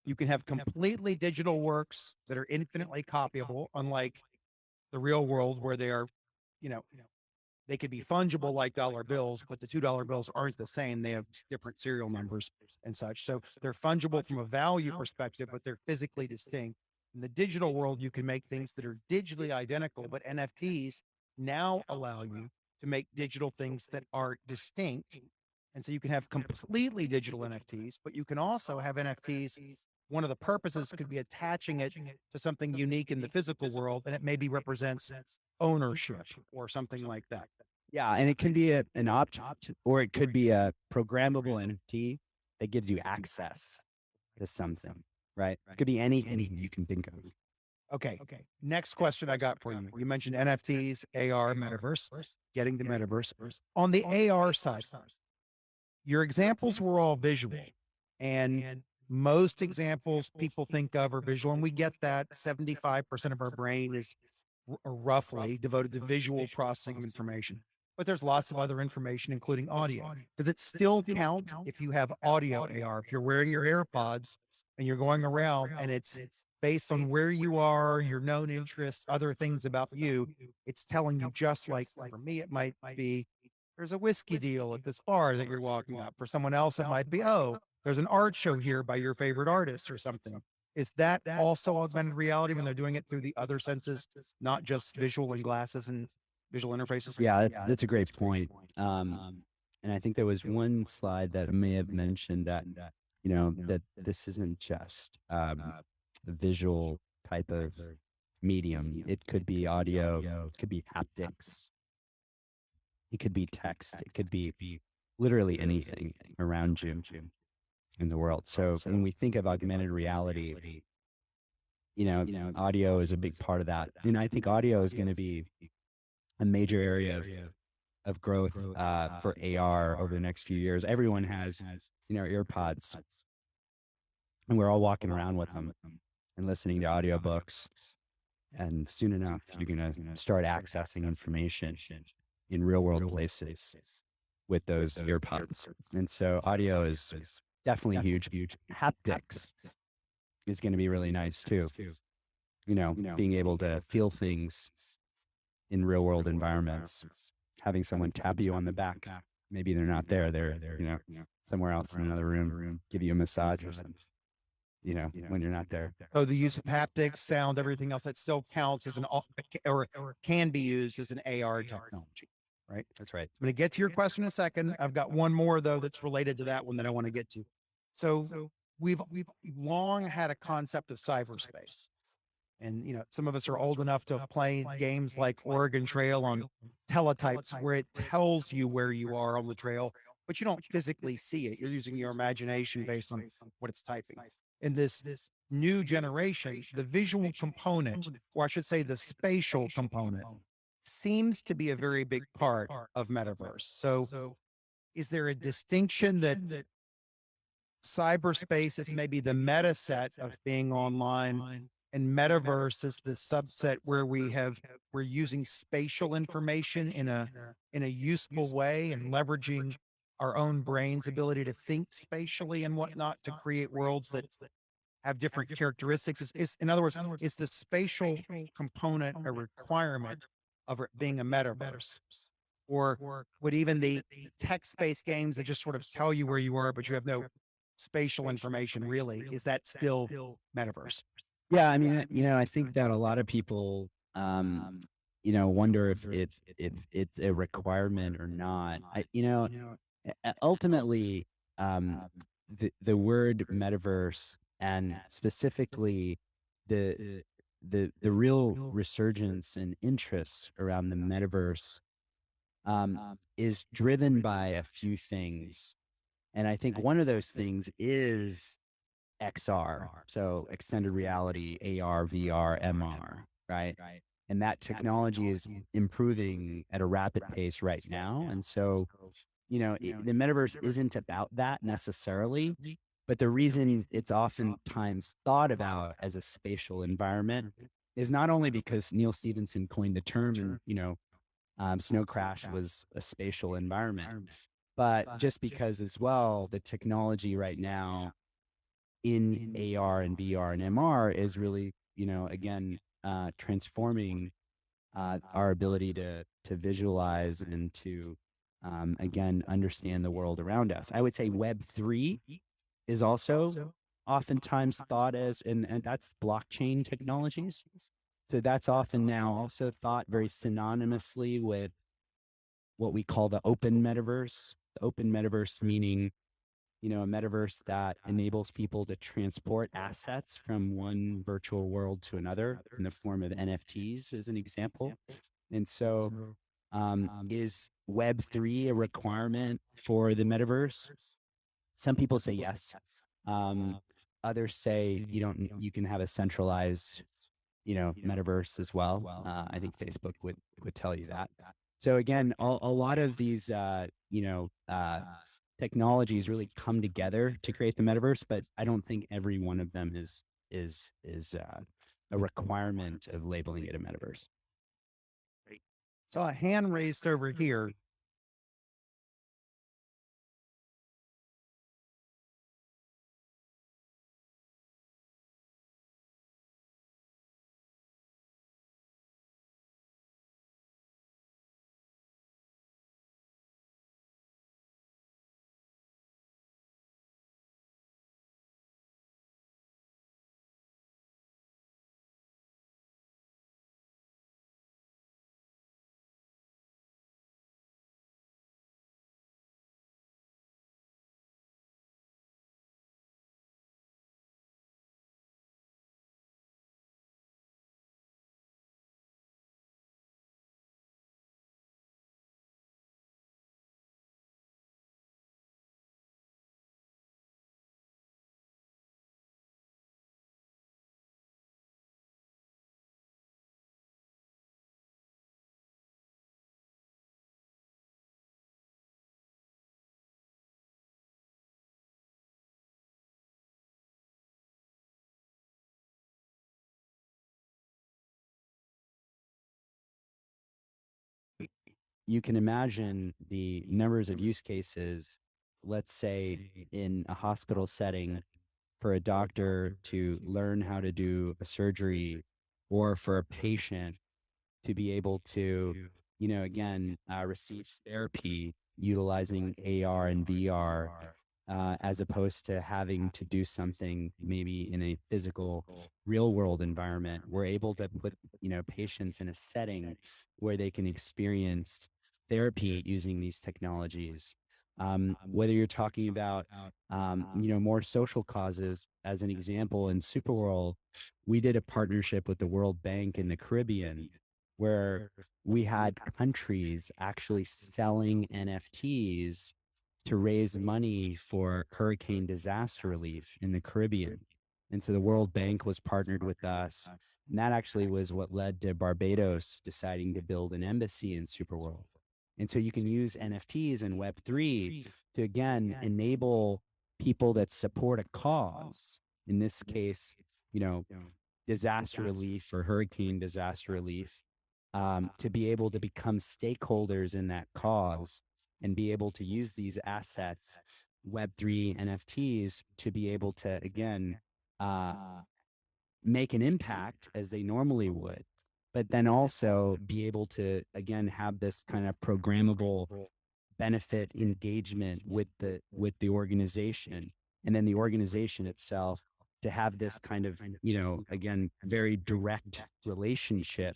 you can have completely digital works that are infinitely copyable, unlike the real world where they are, they could be fungible like dollar bills, but the $2 bills aren't the same. They have different serial numbers and such. So they're fungible from a value perspective, but they're physically distinct. In the digital world, you can make things that are digitally identical, but NFTs now allow you to make digital things that are distinct. And so you can have completely digital NFTs, but you can also have NFTs. One of the purposes could be attaching it to something unique in the physical world, and it maybe represents ownership or something like that. Yeah, and it can be an object, or it could be a programmable NFT that gives you access to something, right? It could be anything you can think of. Okay. Next question I got for you. You mentioned NFTs, AR, metaverse, getting the metaverse. On the AR side, your examples were all visual, and most examples people think of are visual, and we get that 75% of our brain is roughly devoted to visual processing of information. But there's lots of other information, including audio. Does it still count if you have audio AR? If you're wearing your AirPods and you're going around and it's based on where you are, your known interests, other things about you, it's telling you, just like for me, it might be, there's a whiskey deal at this bar that you're walking up. For someone else, it might be, oh, there's an art show here by your favorite artist or something. Is that also augmented reality when they're doing it through the other senses, not just visual and glasses and visual interfaces? Yeah, that's a great point. And I think there was one slide that I may have mentioned that, that this isn't just a visual type of medium. It could be audio, it could be haptics, it could be text, it could be literally anything around you in the world. So when we think of augmented reality, audio is a big part of that. And I think audio is going to be a major area of growth for AR over the next few years. Everyone has, earpods, and we're all walking around with them and listening to audiobooks. And soon enough, you're going to start accessing information in real world places with those earpods. And so audio is definitely huge. Haptics is going to be really nice too. being able to feel things in real world environments, having someone tap you on the back. Maybe they're not there. They're, somewhere else in another room, give you a massage or something, when you're not there. So the use of haptics, sound, everything else, that still counts as or can be used as an AR technology, right? That's right. I'm going to get to your question in a second. I've got one more though that's related to that one that I want to get to. So we've long had a concept of cyberspace. And some of us are old enough to have played games like Oregon Trail on teletypes, where it tells you where you are on the trail, but you don't physically see it. You're using your imagination based on what it's typing. In this new generation, the visual component, or I should say the spatial component, seems to be a very big part of Metaverse. So is there a distinction that cyberspace is maybe the meta set of being online, and Metaverse is the subset where we're using spatial information in a useful way and leveraging our own brain's ability to think spatially and whatnot to create worlds that have different characteristics? In other words, is the spatial component a requirement of it being a metaverse? Or would even the text-based games that just sort of tell you where you are, but you have no spatial information really, is that still metaverse? Yeah, I mean, I think that a lot of people, wonder if it's a requirement or not. Ultimately, the word metaverse, and specifically the real resurgence and interest around the metaverse, is driven by a few things, and I think one of those things is XR, so extended reality, AR, VR, MR, right? And that technology is improving at a rapid pace right now. And so, the metaverse isn't about that necessarily, but the reason it's oftentimes thought about as a spatial environment is not only because Neal Stephenson coined the term, and, Snow Crash was a spatial environment, but just because as well, the technology right now in AR and VR and MR is really, again, transforming our ability to visualize and to, again, understand the world around us. I would say Web3 is also oftentimes thought as, and that's blockchain technologies. So that's often now also thought very synonymously with what we call the open metaverse. The open metaverse meaning, a metaverse that enables people to transport assets from one virtual world to another in the form of NFTs, as an example. And so, is Web3 a requirement for the metaverse? Some people say yes. Others say you can have a centralized, metaverse as well. I think Facebook would tell you that. So again, a lot of these, technologies really come together to create the metaverse, but I don't think every one of them is a requirement of labeling it a metaverse. So a hand raised over here. You can imagine the numbers of use cases, let's say in a hospital setting, for a doctor to learn how to do a surgery or for a patient to be able to, again, receive therapy utilizing AR and VR, as opposed to having to do something maybe in a physical, real world environment. We're able to put, patients in a setting where they can experience therapy using these technologies. Whether you're talking about, more social causes, as an example, in SuperWorld, we did a partnership with the World Bank in the Caribbean, where we had countries actually selling NFTs to raise money for hurricane disaster relief in the Caribbean. And so the World Bank was partnered with us. And that actually was what led to Barbados deciding to build an embassy in SuperWorld. And so you can use NFTs and Web3 to, again, enable people that support a cause. In this case, disaster relief or hurricane disaster relief, to be able to become stakeholders in that cause and be able to use these assets, Web3 NFTs, to be able to, again, make an impact as they normally would, but then also be able to, again, have this kind of programmable benefit engagement with the organization, and then the organization itself to have this kind of, again, very direct relationship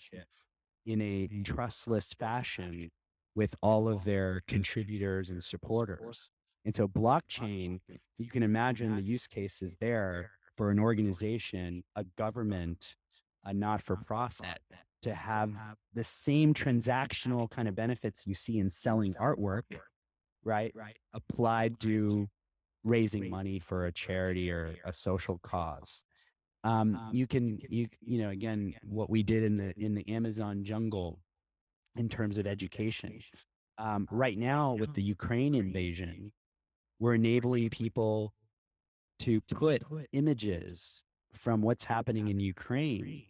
in a trustless fashion with all of their contributors and supporters. And so blockchain, you can imagine the use cases there for an organization, a government, a not-for-profit, to have the same transactional kind of benefits you see in selling artwork, right? Applied to raising money for a charity or a social cause. Again, what we did in the Amazon jungle in terms of education. Right now, with the Ukraine invasion, we're enabling people to put images from what's happening in Ukraine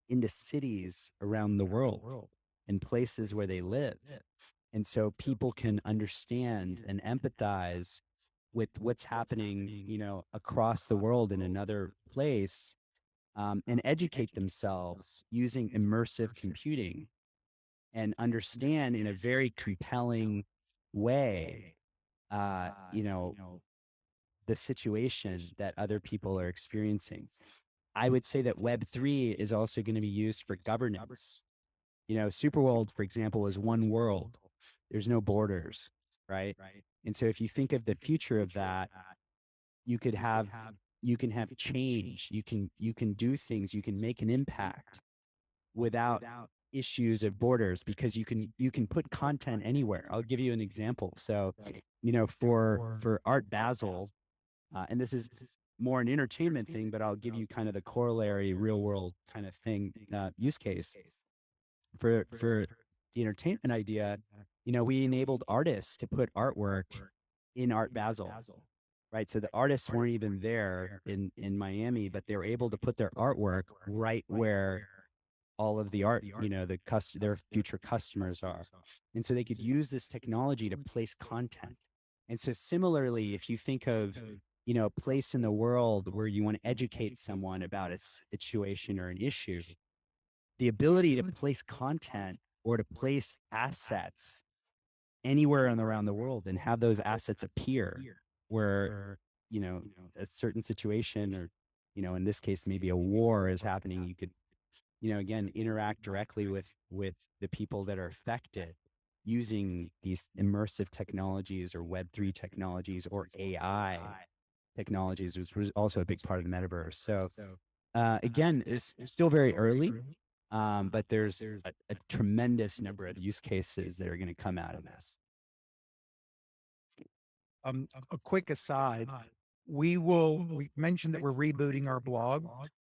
into cities around the world and places where they live. And so people can understand and empathize with what's happening, across the world in another place, and educate themselves using immersive computing and understand in a very compelling way, the situation that other people are experiencing. I would say that Web3 is also going to be used for governance. SuperWorld, for example, is one world. There's no borders, right? And so if you think of the future of that, you can have change. You can do things. You can make an impact without issues of borders, because you can put content anywhere. I'll give you an example. So, for Art Basel, and this is more an entertainment thing, but I'll give you kind of the corollary real world kind of thing, use case. For the entertainment idea, we enabled artists to put artwork in Art Basel, right? So the artists weren't even there in Miami, but they were able to put their artwork right where all of the art, their future customers are. And so they could use this technology to place content. And so similarly, if you think of, a place in the world where you want to educate someone about a situation or an issue, the ability to place content or to place assets anywhere around the world and have those assets appear where, a certain situation, or, in this case, maybe a war is happening, you could, again, interact directly with the people that are affected using these immersive technologies or Web3 technologies or AI technologies, which was also a big part of the metaverse. So again, it's still very early, but there's a tremendous number of use cases that are going to come out of this. A quick aside, we mentioned that we're rebooting our blog.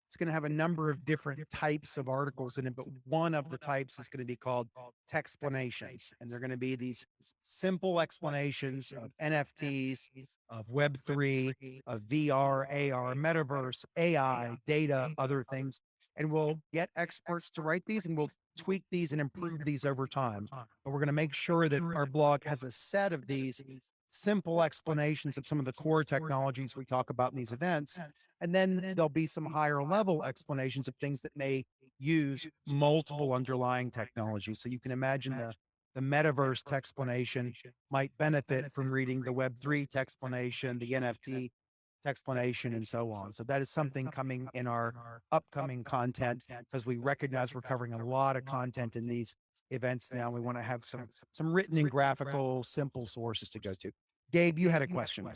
It's going to have a number of different types of articles in it, but one of the types is going to be called Texplanations. And they're going to be these simple explanations of NFTs, of Web3, of VR, AR, Metaverse, AI, data, other things. And we'll get experts to write these, and we'll tweak these and improve these over time. But we're going to make sure that our blog has a set of these simple explanations of some of the core technologies we talk about in these events. And then there'll be some higher level explanations of things that may use multiple underlying technologies. So you can imagine the metaverse explanation might benefit from reading the Web3 explanation, the NFT explanation, and so on. So that is something coming in our upcoming content, because we recognize we're covering a lot of content in these events now. We want to have some written and graphical, simple sources to go to. Gabe, you had a question.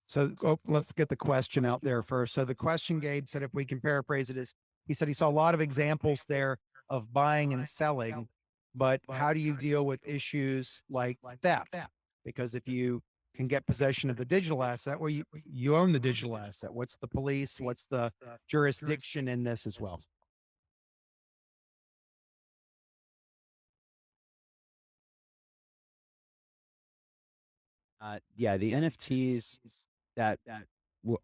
So let's get the question out there first. So the question, Gabe said, if we can paraphrase it, is he said he saw a lot of examples there of buying and selling, but how do you deal with issues like theft? Because if you can get possession of the digital asset, well, you own the digital asset. What's the police? What's the jurisdiction in this as well? Yeah, the NFTs that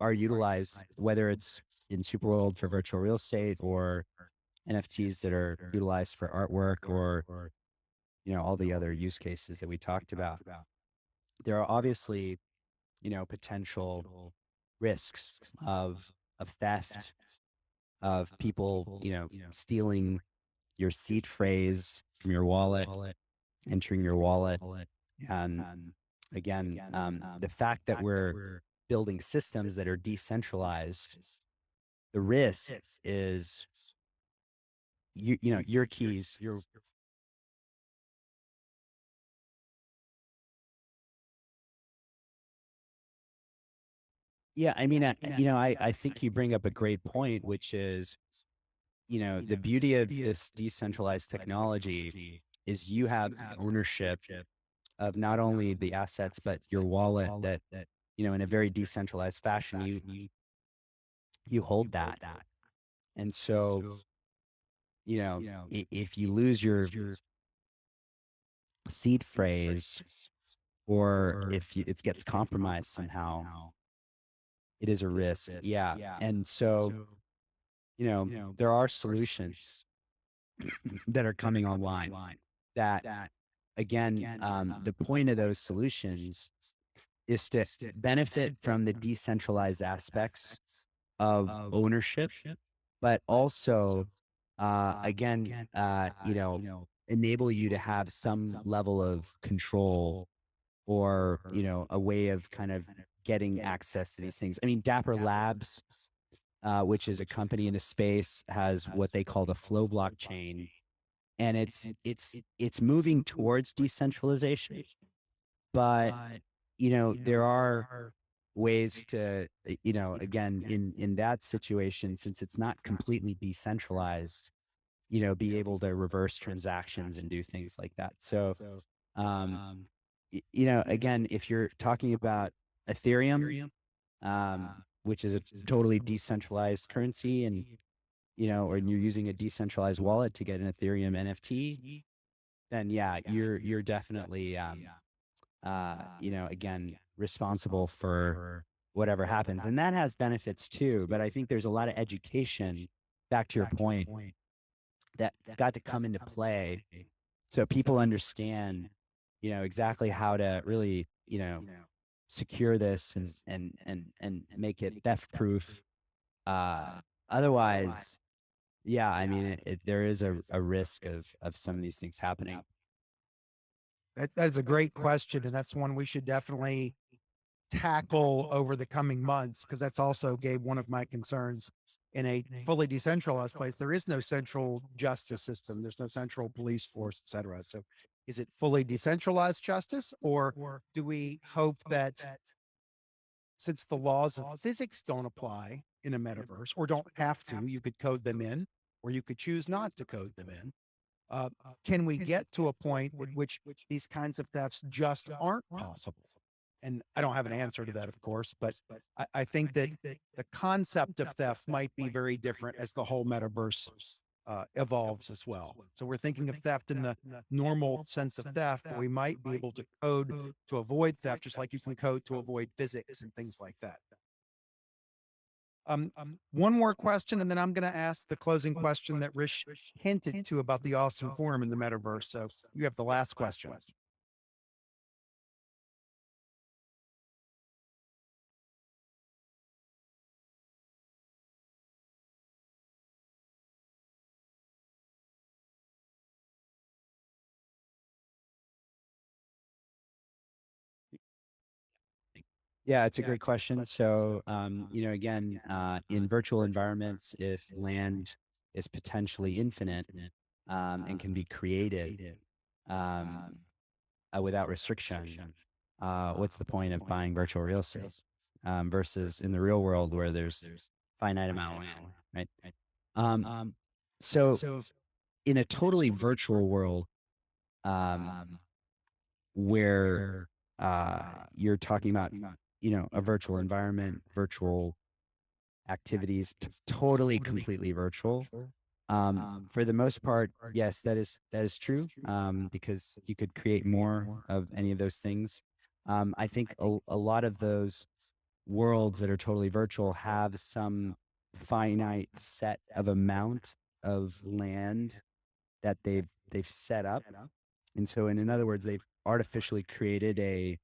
are utilized, whether it's in SuperWorld for virtual real estate or NFTs that are utilized for artwork or all the other use cases that we talked about. There are obviously potential risks of theft, of people stealing your seed phrase from your wallet, entering your wallet, and again, the fact that we're building systems that are decentralized, the risk is your keys, yeah, I mean, I think you bring up a great point, which is, the beauty of this decentralized technology is you have ownership of not only the assets, but your wallet that, in a very decentralized fashion, you hold that. And so, if you lose your seed phrase, or if it gets compromised somehow, it is a risk. Yeah. And so, there are solutions that are coming online that, again, the point of those solutions is to benefit from the decentralized aspects of ownership, but also, again, enable you to have some level of control, or, a way of kind of getting access to these things. I mean, Dapper Labs, which is a company in the space, has what they call the flow blockchain, and it's moving towards decentralization. But there are ways to, again, in that situation, since it's not completely decentralized, be able to reverse transactions and do things like that. So, again, if you're talking about Ethereum, which is a totally decentralized currency, and or you're using a decentralized wallet to get an Ethereum NFT, then yeah, you're definitely again, responsible for whatever happens, and that has benefits too. But I think there's a lot of education, back to your point, that's got to come into play, so people understand, exactly how to really, secure this and make it theft proof. Otherwise, yeah, I mean, there is a risk of some of these things happening. That is a great question, and that's one we should definitely tackle over the coming months, because that's also, Gabe, one of my concerns. In a fully decentralized place, there is no central justice system. There's no central police force, et cetera. So is it fully decentralized justice, or do we hope that, since the laws of physics don't apply in a metaverse, or don't have to, you could code them in, or you could choose not to code them in, can we get to a point at which these kinds of thefts just aren't possible? And I don't have an answer to that, of course, but I think that the concept of theft might be very different as the whole metaverse evolves as well. So we're thinking of theft in the normal sense of theft, but we might be able to code to avoid theft, just like you can code to avoid physics and things like that. One more question, and then I'm going to ask the closing question that Hrish hinted to about the awesome forum in the metaverse. So you have the last question. Yeah, it's a great question. So, again, in virtual environments, if land is potentially infinite and can be created without restriction, what's the point of buying virtual real estate versus in the real world where there's finite amount of land, right? So, in a totally virtual world, where you're talking about a virtual environment, virtual activities, totally completely virtual, for the most part, yes, that is true, because you could create more of any of those things. I think a lot of those worlds that are totally virtual have some finite set of amount of land that they've set up. And so, in other words, they've artificially created a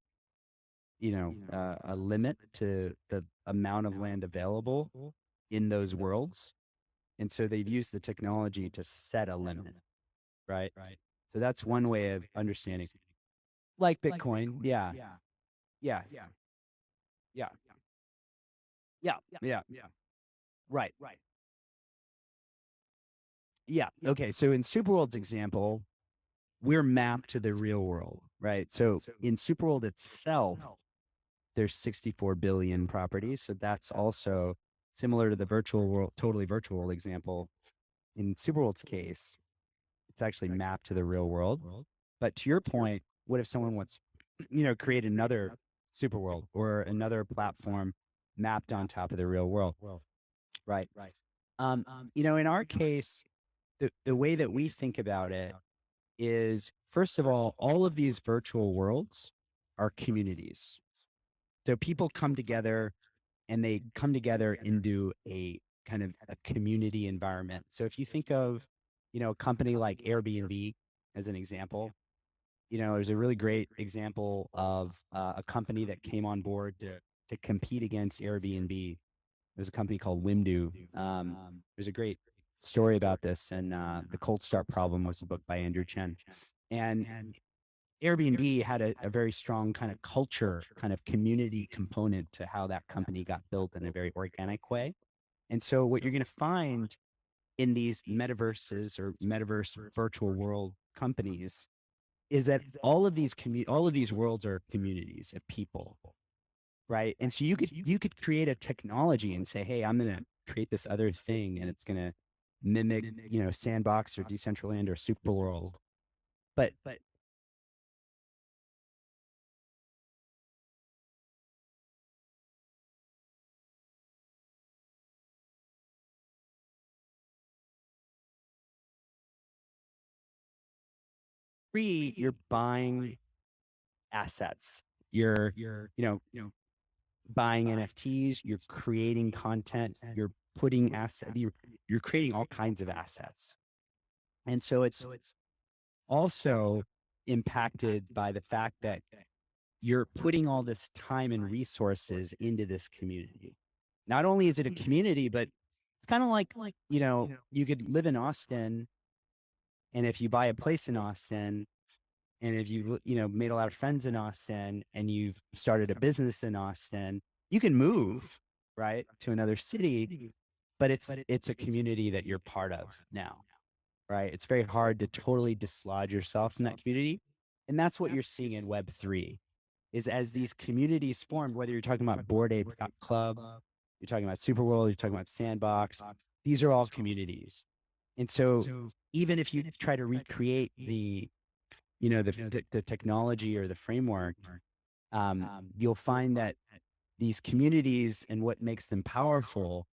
limit to the amount of land available in those worlds. And so they've used the technology to set a limit, right? So that's one way of understanding. Like Bitcoin, yeah. Yeah. Yeah. Yeah. Right. Yeah. Okay. So in SuperWorld's example, we're mapped to the real world, right? So in SuperWorld itself, there's 64 billion properties. So that's also similar to the virtual world, totally virtual example. In SuperWorld's case, it's actually mapped to the real world. But to your point, what if someone wants, create another SuperWorld or another platform mapped on top of the real world? Right. In our case, the way that we think about it is, first of all of these virtual worlds are communities. So people come together and they come together into a kind of a community environment. So if you think of, a company like Airbnb as an example, there's a really great example of a company that came on board to compete against Airbnb. There's a company called Wimdu. There's a great story about this, and The Cold Start Problem was a book by Andrew Chen. And Airbnb had a very strong kind of culture, kind of community component to how that company got built in a very organic way. And so what you're going to find in these metaverses or metaverse virtual world companies is that all of these worlds are communities of people, right? And so you could create a technology and say, hey, I'm going to create this other thing, and it's going to mimic, Sandbox or Decentraland or SuperWorld. But you're buying assets. You're buying NFTs. You're creating content. You're putting assets. You're creating all kinds of assets. And so it's also impacted by the fact that you're putting all this time and resources into this community. Not only is it a community, but it's kind of like, you could live in Austin, and if you buy a place in Austin, and if you made a lot of friends in Austin and you've started a business in Austin, you can move, right, to another city, but it's a community that you're part of now, right? It's very hard to totally dislodge yourself from that community. And that's what you're seeing in Web3 is as these communities formed, whether you're talking about Bored Ape Club, you're talking about SuperWorld, you're talking about Sandbox, these are all communities. And so even if you try to recreate the technology or the framework you'll find that these communities and what makes them powerful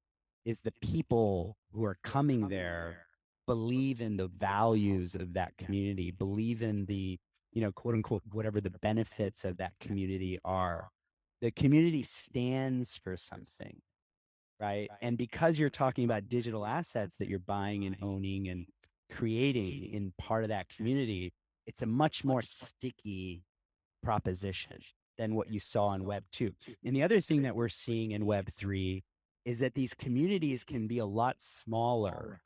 is the people who are coming there believe in the values of that community, believe in the, quote unquote, whatever the benefits of that community are. The community stands for something, right? And because you're talking about digital assets that you're buying and owning and creating in part of that community, it's a much more sticky proposition than what you saw in Web 2. And the other thing that we're seeing in Web 3 is that these communities can be a lot smaller,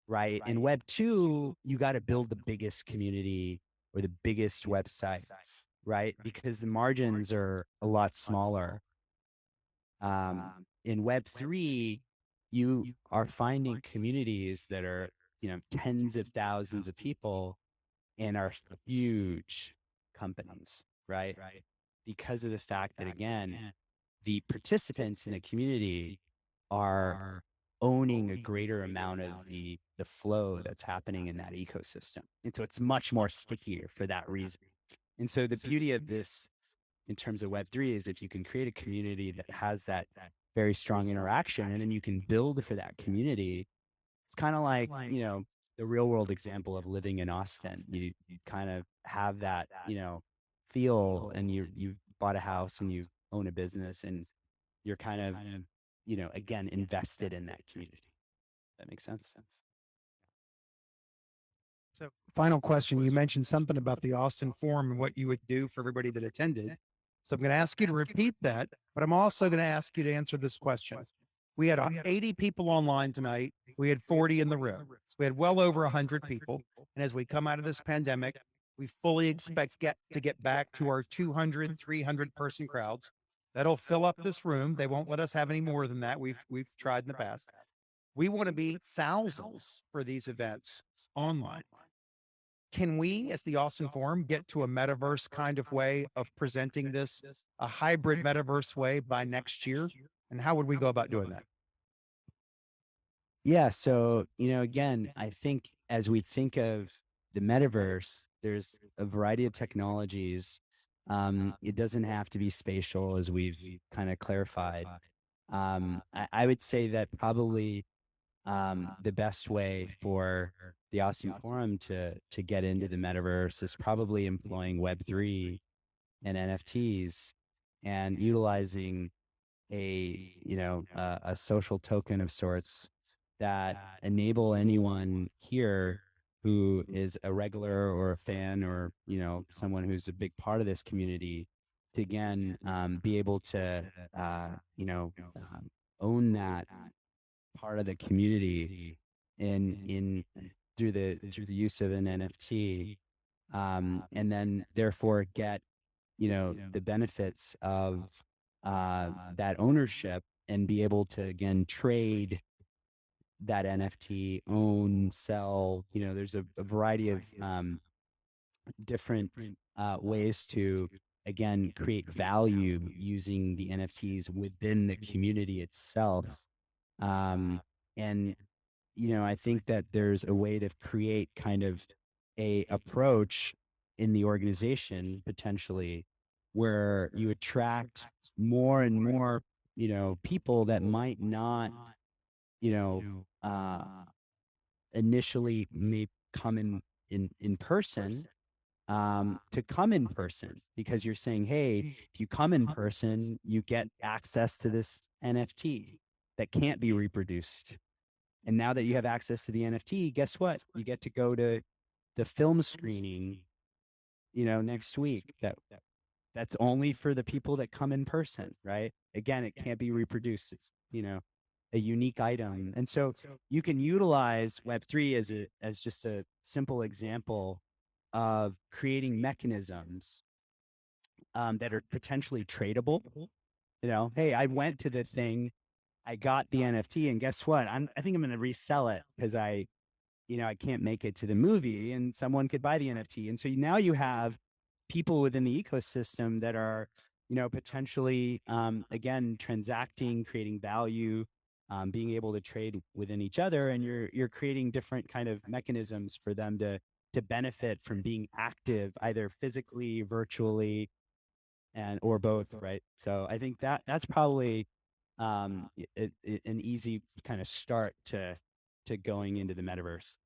right? In Web 2, you got to build the biggest community or the biggest website, right? Because the margins are a lot smaller. In Web 3, you are finding communities that are, tens of thousands of people and are huge companies, right? Because of the fact that, again, the participants in the community are owning a greater amount of the flow that's happening in that ecosystem. And so it's much more stickier for that reason. And so the beauty of this in terms of Web3 is if you can create a community that has that very strong interaction, and then you can build for that community. It's kind of like, the real world example of living in Austin. You kind of have that, feel, and you bought a house and you own a business, and you're kind of, again, invested in that community. That makes sense. So, final question. You mentioned something about the Austin Forum and what you would do for everybody that attended. So, I'm going to ask you to repeat that, but I'm also going to ask you to answer this question. We had 80 people online tonight. We had 40 in the room. So we had well over 100 people. And as we come out of this pandemic, we fully expect to get back to our 200, 300 person crowds. That'll fill up this room. They won't let us have any more than that. We've tried in the past. We want to be thousands for these events online. Can we, as the Austin Forum, get to a metaverse kind of way of presenting this, a hybrid metaverse way by next year? And how would we go about doing that? Yeah. So, again, I think as we think of the metaverse, there's a variety of technologies. It doesn't have to be spatial, as we've kind of clarified. I would say that probably the best way for the Austin Forum to get into the metaverse is probably employing Web3 and NFTs and utilizing a social token of sorts that enable anyone here who is a regular or a fan or, someone who's a big part of this community to, again, be able to, own that part of the community in through the use of an NFT, and then therefore get, the benefits of that ownership and be able to, again, trade that NFT, own, sell. There's a variety of different ways to, again, create value using the NFTs within the community itself. And, I think that there's a way to create kind of a approach in the organization potentially where you attract more and more, people that might not, initially may come in person, to come in person, because you're saying, hey, if you come in person, you get access to this NFT that can't be reproduced. And now that you have access to the NFT, guess what? You get to go to the film screening, next week. That's only for the people that come in person, right? Again, it can't be reproduced. It's, a unique item. And so you can utilize Web3 as just a simple example of creating mechanisms that are potentially tradable. Hey, I went to the thing, I got the NFT, and guess what? I think I'm going to resell it because I can't make it to the movie, and someone could buy the NFT. And so now you have people within the ecosystem that are, potentially, again, transacting, creating value, being able to trade within each other, and you're creating different kind of mechanisms for them to benefit from being active, either physically, virtually, and or both, right? So I think that's probably an easy kind of start to going into the metaverse.